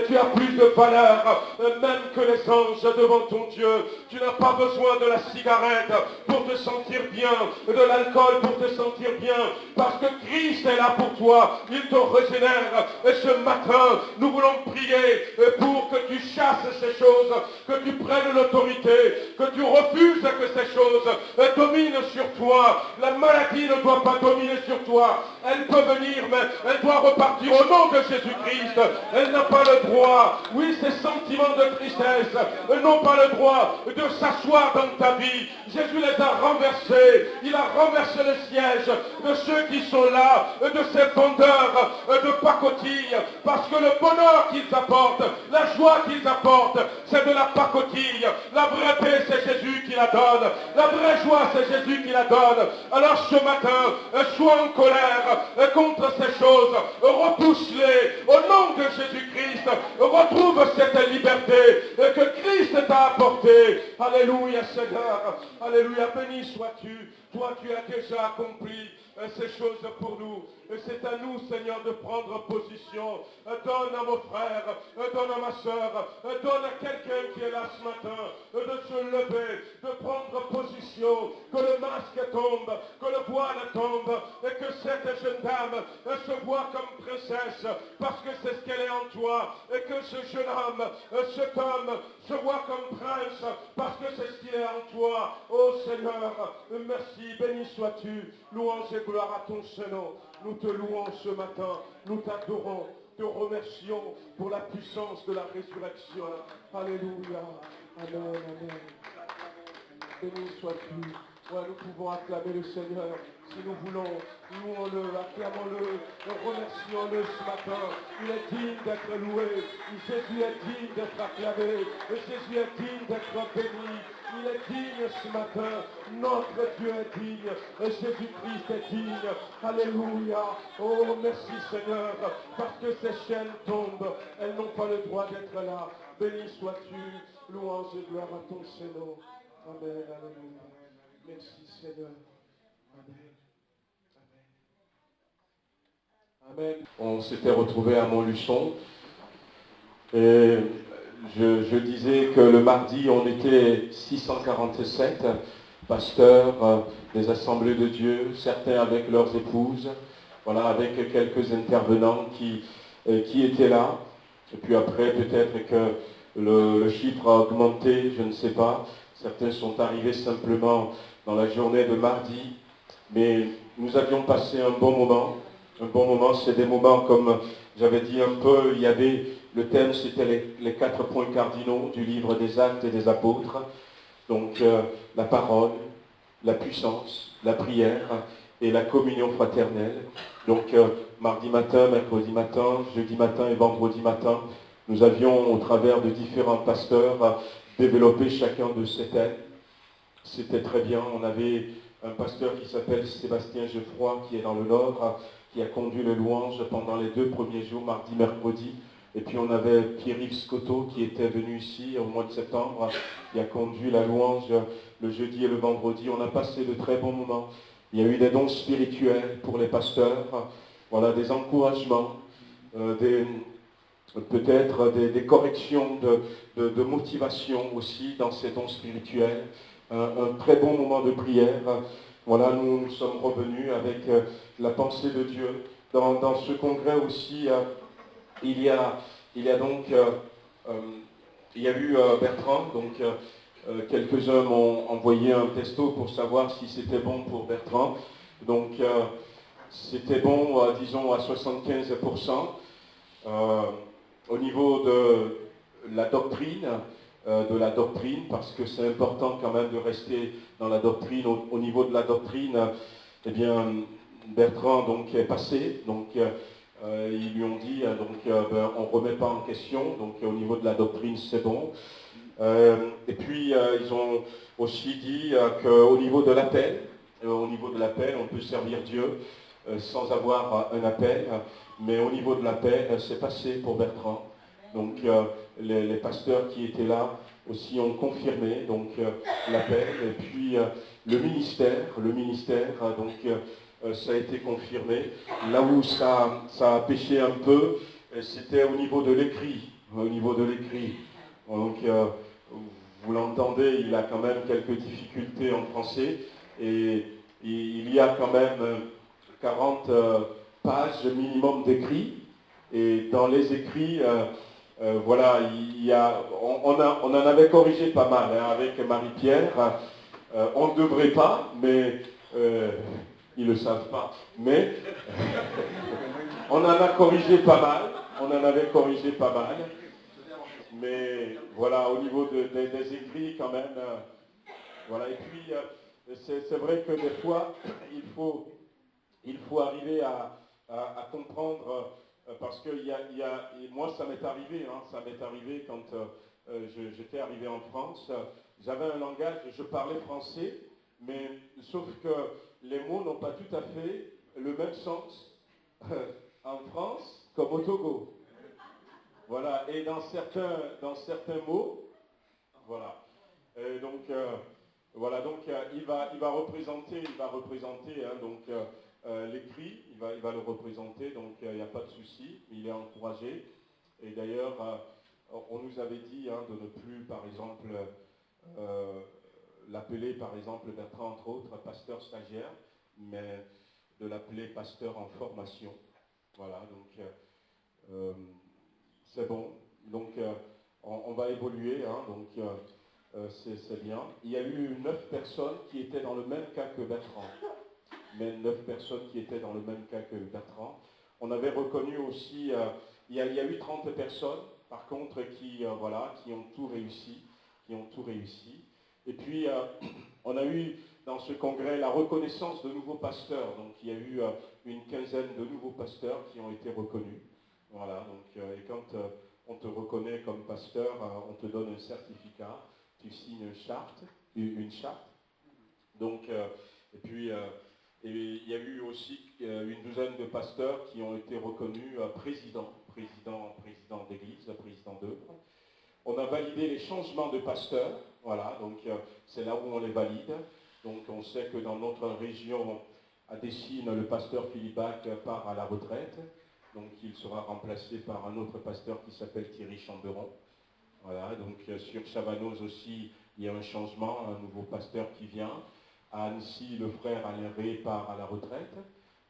Tu as plus de valeur même que les anges devant ton Dieu. Tu n'as pas besoin de la cigarette pour te sentir bien, de l'alcool pour te sentir bien, parce que Christ est là pour toi. Il te régénère. Et ce matin, nous voulons prier pour que tu chasses ces choses, que tu prennes l'autorité, que tu refuses que ces choses dominent sur toi. La maladie ne doit pas dominer sur toi. Elle peut venir, mais elle doit repartir au nom de Jésus-Christ. Elle n'a pas le droit, oui, ces sentiments de tristesse n'ont pas le droit de s'asseoir dans ta vie. Jésus les a renversés. Il a renversé le siège de ceux qui sont là, de ces vendeurs de pacotilles, parce que le bonheur qu'ils apportent, la joie qu'ils apportent, c'est de la pacotille. La vraie paix, c'est Jésus qui la donne. La vraie joie, c'est Jésus qui la donne. Alors ce matin, sois en colère contre ces choses. Repousse-les au nom de Jésus-Christ. Retrouve cette liberté que Christ t'a apportée. Alléluia, Seigneur. Alléluia, béni sois-tu. Toi, tu as déjà accompli ces choses pour nous. Et c'est à nous, Seigneur, de prendre position. Donne à mon frère, donne à ma soeur, donne à quelqu'un qui est là ce matin, de se lever, de prendre position, que le masque tombe, que le voile tombe, et que cette jeune dame se voit comme princesse, parce que c'est ce qu'elle est en toi, et que ce jeune homme, cet homme, se voit comme prince, parce que c'est ce qu'il est en toi. Oh Seigneur, merci, béni sois-tu, louange et gloire à ton Saint-Nom. Nous te louons ce matin, nous t'adorons, te remercions pour la puissance de la résurrection. Alléluia. Amen, amen. Béni sois-tu. Ouais, nous pouvons acclamer le Seigneur. Si nous voulons, louons-le, acclamons-le, remercions-le ce matin. Il est digne d'être loué. Jésus est digne d'être acclamé. Jésus est digne d'être béni. Il est digne ce matin. Notre Dieu est digne. Jésus-Christ est digne. Alléluia. Oh, merci Seigneur. Parce que ces chaînes tombent. Elles n'ont pas le droit d'être là. Béni sois-tu. Louange et gloire à ton Seigneur. Amen. Alléluia. Merci Seigneur. Amen. Amen. On s'était retrouvé à Montluçon. Et je disais que le mardi, on était 647 pasteurs des assemblées de Dieu, certains avec leurs épouses, voilà, avec quelques intervenants qui étaient là. Et puis après, peut-être que le chiffre a augmenté, je ne sais pas. Certains sont arrivés simplement dans la journée de mardi. Mais nous avions passé un bon moment. Un bon moment, c'est des moments comme j'avais dit un peu, il y avait le thème, c'était les 4 points cardinaux du livre des Actes et des Apôtres. Donc la parole, la puissance, la prière et la communion fraternelle. Donc mardi matin, mercredi matin, jeudi matin et vendredi matin, nous avions au travers de différents pasteurs développé chacun de ces thèmes. C'était très bien. On avait un pasteur qui s'appelle Sébastien Geoffroy, qui est dans le Nord, qui a conduit les louanges pendant les 2 premiers jours, mardi, mercredi. Et puis on avait Pierre-Yves Scotto qui était venu ici au mois de septembre, qui a conduit la louange le jeudi et le vendredi. On a passé de très bons moments. Il y a eu des dons spirituels pour les pasteurs, voilà, des encouragements, peut-être des corrections de motivation aussi dans ces dons spirituels. Un très bon moment de prière. Voilà, nous sommes revenus avec la pensée de Dieu. Dans ce congrès aussi, il y a eu Bertrand, donc quelques-uns m'ont envoyé un texto pour savoir si c'était bon pour Bertrand. Donc c'était bon, disons, à 75%. Au niveau de la doctrine, de la doctrine, parce que c'est important quand même de rester dans la doctrine. Au niveau de la doctrine, eh bien, Bertrand donc, est passé, donc ils lui ont dit, ben, on ne remet pas en question, donc au niveau de la doctrine, c'est bon. Et puis, ils ont aussi dit qu'au niveau de l'appel, on peut servir Dieu sans avoir un appel, mais au niveau de l'appel, c'est passé pour Bertrand. Donc, les pasteurs qui étaient là aussi ont confirmé donc l'appel. Et puis, le ministère, ça a été confirmé. Là où ça a péché un peu, c'était au niveau de l'écrit. Donc, vous l'entendez, il a quand même quelques difficultés en français. Et il y a quand même 40 pages minimum d'écrits. Et dans les écrits, voilà, on en avait corrigé pas mal hein, avec Marie-Pierre. On ne devrait pas, mais ils ne le savent pas. Mais on en a corrigé pas mal. Mais voilà, au niveau des écrits quand même. Voilà. Et puis, c'est vrai que des fois, il faut arriver à comprendre, parce que et moi, ça m'est arrivé quand j'étais arrivé en France. J'avais un langage, je parlais français, mais sauf que les mots n'ont pas tout à fait le même sens en France comme au Togo. Voilà, et dans certains mots, voilà. Et donc, il va représenter hein, l'écrit, il va le représenter, donc il n'y a pas de souci, il est encouragé. Et d'ailleurs, on nous avait dit hein, de ne plus, par exemple, l'appeler, par exemple, Bertrand, entre autres, pasteur stagiaire, mais de l'appeler pasteur en formation. Voilà, donc c'est bon. Donc on va évoluer, hein, donc c'est bien. Il y a eu 9 personnes qui étaient dans le même cas que Bertrand. Mais 9 personnes qui étaient dans le même cas que Bertrand. On avait reconnu aussi, il y a eu 30 personnes, par contre, qui ont tout réussi. Et puis, on a eu dans ce congrès la reconnaissance de nouveaux pasteurs. Donc, il y a eu une quinzaine de nouveaux pasteurs qui ont été reconnus. Voilà, donc, et quand on te reconnaît comme pasteur, on te donne un certificat, tu signes une charte. Donc, et puis, et il y a eu aussi une douzaine de pasteurs qui ont été reconnus président d'église, président d'œuvre. On a validé les changements de pasteurs, voilà, donc c'est là où on les valide. Donc on sait que dans notre région, à Dessines, le pasteur Philibac part à la retraite. Donc il sera remplacé par un autre pasteur qui s'appelle Thierry Chamberon. Voilà, donc sur Chavanoz aussi, il y a un changement, un nouveau pasteur qui vient. À Annecy, le frère Alain Ré part à la retraite.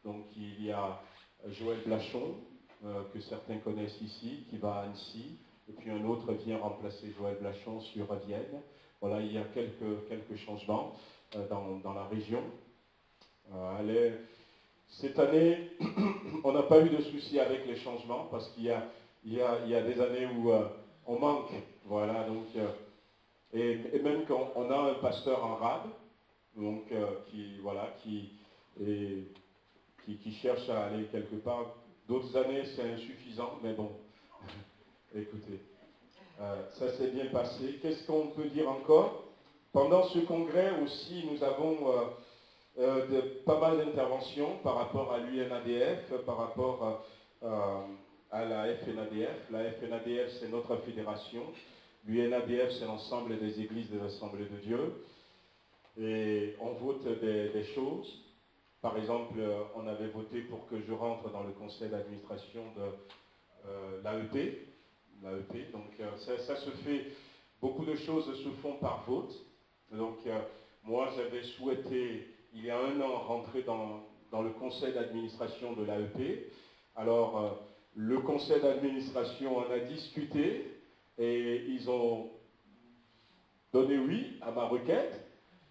Donc il y a Joël Blachon, que certains connaissent ici, qui va à Annecy. Et puis un autre vient remplacer Joël Blachon sur Vienne. Voilà, il y a quelques changements dans la région. Cette année, on n'a pas eu de soucis avec les changements parce qu'il y a des années où on manque. Voilà, donc, et même quand on a un pasteur en rade, donc, qui cherche à aller quelque part. D'autres années, c'est insuffisant, mais bon, écoutez, ça s'est bien passé. Qu'est-ce qu'on peut dire encore? Pendant ce congrès aussi, nous avons pas mal d'interventions par rapport à l'UNADF, par rapport à la FNADF. La FNADF, c'est notre fédération. L'UNADF, c'est l'ensemble des églises des Assemblées de Dieu. Et on vote des choses. Par exemple, on avait voté pour que je rentre dans le conseil d'administration de l'AEP. Donc ça se fait, beaucoup de choses se font par vote. Donc moi j'avais souhaité, il y a un an, rentrer dans le conseil d'administration de l'AEP. Alors le conseil d'administration en a discuté et ils ont donné oui à ma requête.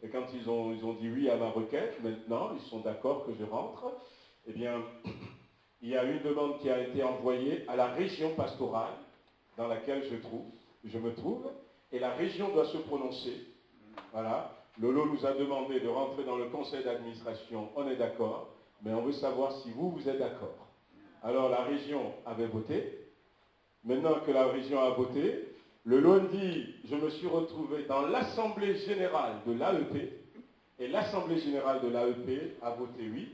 Et quand ils ont dit oui à ma requête, maintenant, ils sont d'accord que je rentre, eh bien, il y a une demande qui a été envoyée à la région pastorale dans laquelle je me trouve, et la région doit se prononcer. Voilà. Lolo nous a demandé de rentrer dans le conseil d'administration, on est d'accord, mais on veut savoir si vous êtes d'accord. Alors la région avait voté. Maintenant que la région a voté, le lundi, je me suis retrouvé dans l'Assemblée générale de l'AEP, et l'Assemblée générale de l'AEP a voté oui,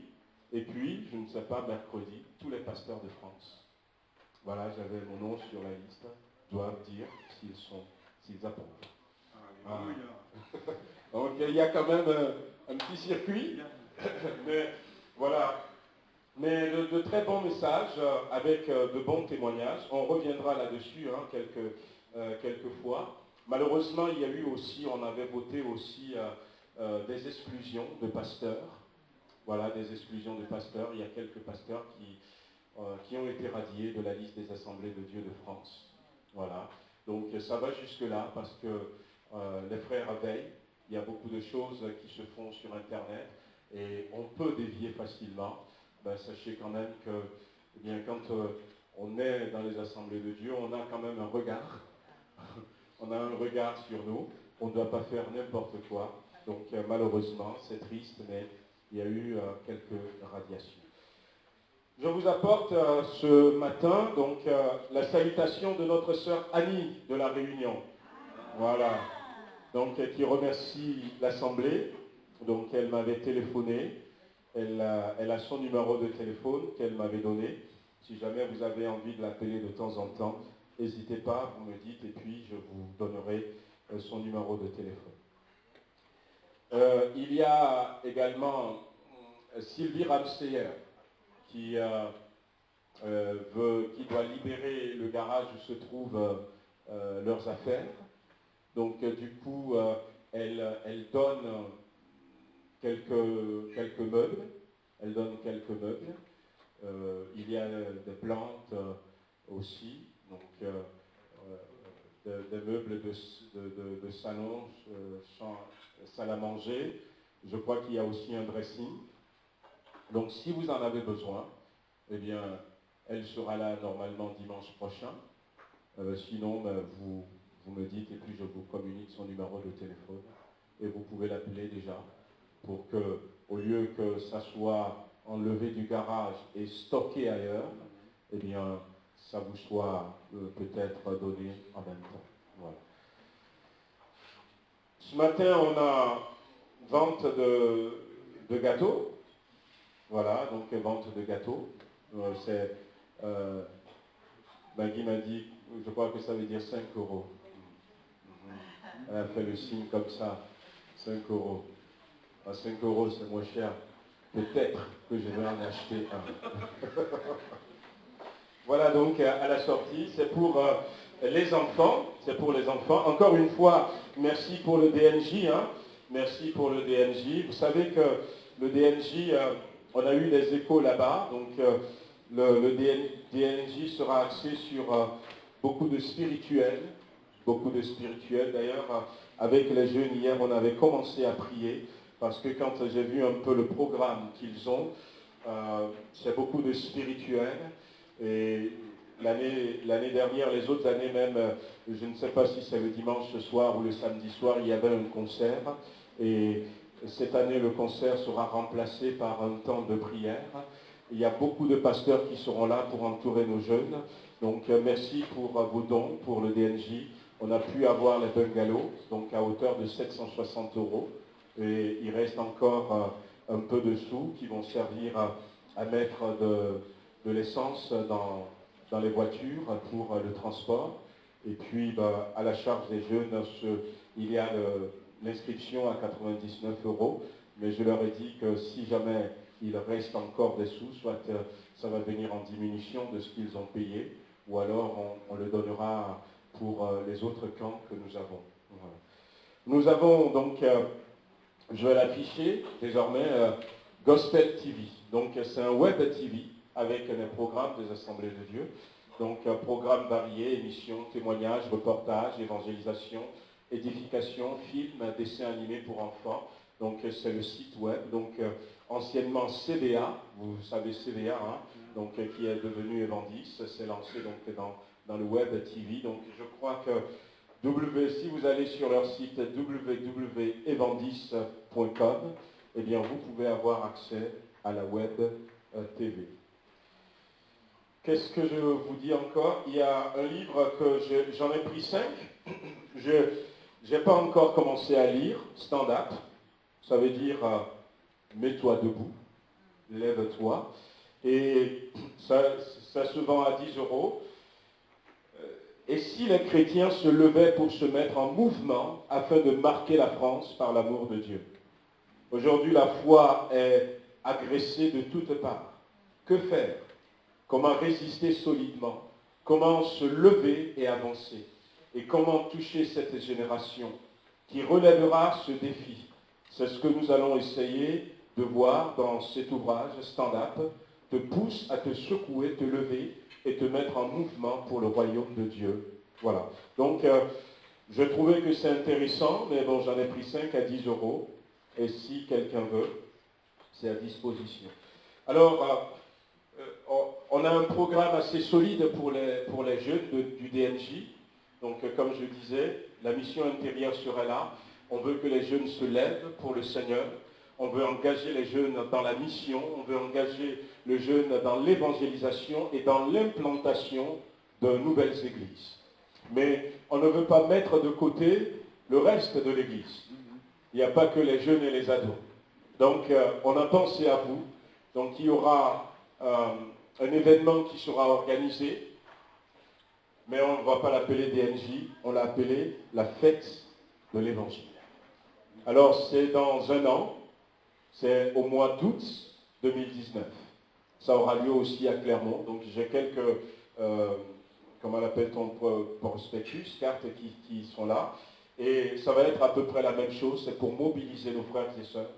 et puis, je ne sais pas, mercredi, tous les pasteurs de France, voilà, j'avais mon nom sur la liste, doivent dire s'ils approuvent. Ah. Donc il y a quand même un petit circuit, mais voilà. Mais de très bons messages avec de bons témoignages. On reviendra là-dessus quelques fois. Malheureusement, il y a eu aussi, on avait voté aussi des exclusions de pasteurs. Voilà, des exclusions de pasteurs. Il y a quelques pasteurs qui ont été radiés de la liste des assemblées de Dieu de France. Voilà. Donc ça va jusque-là parce que les frères veillent. Il y a beaucoup de choses qui se font sur Internet et on peut dévier facilement. Ben, sachez quand même que eh bien, quand on est dans les assemblées de Dieu, on a quand même un regard. On a un regard sur nous. On ne doit pas faire n'importe quoi. Donc malheureusement, c'est triste, mais il y a eu quelques radiations. Je vous apporte ce matin donc la salutation de notre sœur Annie de la Réunion. Voilà. Donc qui remercie l'Assemblée. Donc elle m'avait téléphoné. Elle a son numéro de téléphone qu'elle m'avait donné. Si jamais vous avez envie de l'appeler de temps en temps, n'hésitez pas, vous me dites et puis je vous donnerai son numéro de téléphone. Il y a également Sylvie Ramseyer qui doit libérer le garage où se trouvent leurs affaires. Donc du coup, elle donne quelques meubles. Elle donne quelques meubles. Il y a des plantes aussi, donc des meubles de salon, salle à manger. Je crois qu'il y a aussi un dressing. Donc si vous en avez besoin, eh bien, elle sera là normalement dimanche prochain. Sinon, ben, vous me dites et puis je vous communique son numéro de téléphone. Et vous pouvez l'appeler déjà pour que, au lieu que ça soit enlevé du garage et stocké ailleurs, eh bien, ça vous soit peut-être donné en même temps. Voilà. Ce matin, on a vente de gâteaux. Voilà, donc vente de gâteaux. Maggie m'a dit, je crois que ça veut dire 5 euros. Elle a fait le signe comme ça, 5 euros. À 5 euros, c'est moins cher. Peut-être que je vais en acheter un. Voilà donc à la sortie, c'est pour les enfants. C'est pour les enfants. Encore une fois, merci pour le DNJ. Hein. Merci pour le DNJ. Vous savez que le DNJ, on a eu des échos là-bas. Donc le DNJ sera axé sur beaucoup de spirituels. Beaucoup de spirituels. D'ailleurs, avec les jeunes hier, on avait commencé à prier. Parce que quand j'ai vu un peu le programme qu'ils ont, c'est beaucoup de spirituels. Et l'année dernière, les autres années même, je ne sais pas si c'est le dimanche soir ou le samedi soir, il y avait un concert. Et cette année, le concert sera remplacé par un temps de prière. Il y a beaucoup de pasteurs qui seront là pour entourer nos jeunes. Donc merci pour vos dons pour le DNJ. On a pu avoir les bungalows, donc à hauteur de 760 euros. Et il reste encore un peu de sous qui vont servir à mettre de l'essence dans les voitures pour le transport. Et puis à la charge des jeunes, il y a l'inscription à 99 euros. Mais je leur ai dit que si jamais il reste encore des sous, soit ça va venir en diminution de ce qu'ils ont payé, ou alors on le donnera pour les autres camps que nous avons. Voilà. Nous avons donc... je vais l'afficher désormais, Gospel TV. Donc c'est un web TV avec les programmes des Assemblées de Dieu. Donc programmes variés, émissions, témoignages, reportages, évangélisation, édification, films, dessins animés pour enfants. Donc c'est le site web. Donc anciennement CBA, vous savez CBA, hein, donc qui est devenu Evandis, c'est lancé donc dans le web TV. Donc je crois que Si vous allez sur leur site www.evandis.com, eh bien vous pouvez avoir accès à la web TV. Qu'est-ce que je vous dis encore? Il y a un livre que j'en ai pris 5. Je n'ai pas encore commencé à lire, stand-up. Ça veut dire mets-toi debout, lève-toi. Et ça se vend à 10 €. Et si les chrétiens se levaient pour se mettre en mouvement afin de marquer la France par l'amour de Dieu? Aujourd'hui, la foi est agressée de toutes parts. Que faire? Comment résister solidement? Comment se lever et avancer? Et comment toucher cette génération qui relèvera ce défi? C'est ce que nous allons essayer de voir dans cet ouvrage, Stand-up, te pousse à te secouer, te lever et te mettre en mouvement pour le royaume de Dieu. Voilà. Donc, je trouvais que c'est intéressant, mais bon, j'en ai pris 5 à 10 €. Et si quelqu'un veut, c'est à disposition. Alors, on a un programme assez solide pour les jeunes du DNJ. Donc, comme je disais, la mission intérieure serait là. On veut que les jeunes se lèvent pour le Seigneur. On veut engager les jeunes dans la mission. On veut engager les jeunes dans l'évangélisation et dans l'implantation de nouvelles églises. Mais on ne veut pas mettre de côté le reste de l'église. Il n'y a pas que les jeunes et les ados. Donc, on a pensé à vous. Donc, il y aura un événement qui sera organisé, mais on ne va pas l'appeler DNJ, on l'a appelé la fête de l'Évangile. Alors, c'est dans un an, c'est au mois d'août 2019. Ça aura lieu aussi à Clermont. Donc, j'ai quelques, comment on appelle ton prospectus, cartes qui sont là. Et ça va être à peu près la même chose. C'est pour mobiliser nos frères et sœurs,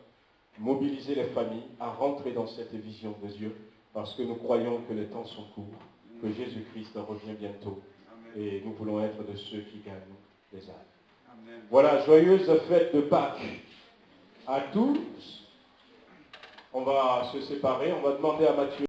mobiliser les familles à rentrer dans cette vision de Dieu, parce que nous croyons que les temps sont courts, que Jésus-Christ revient bientôt, et nous voulons être de ceux qui gagnent les âmes. Voilà, joyeuse fête de Pâques à tous. On va se séparer, on va demander à Matthieu.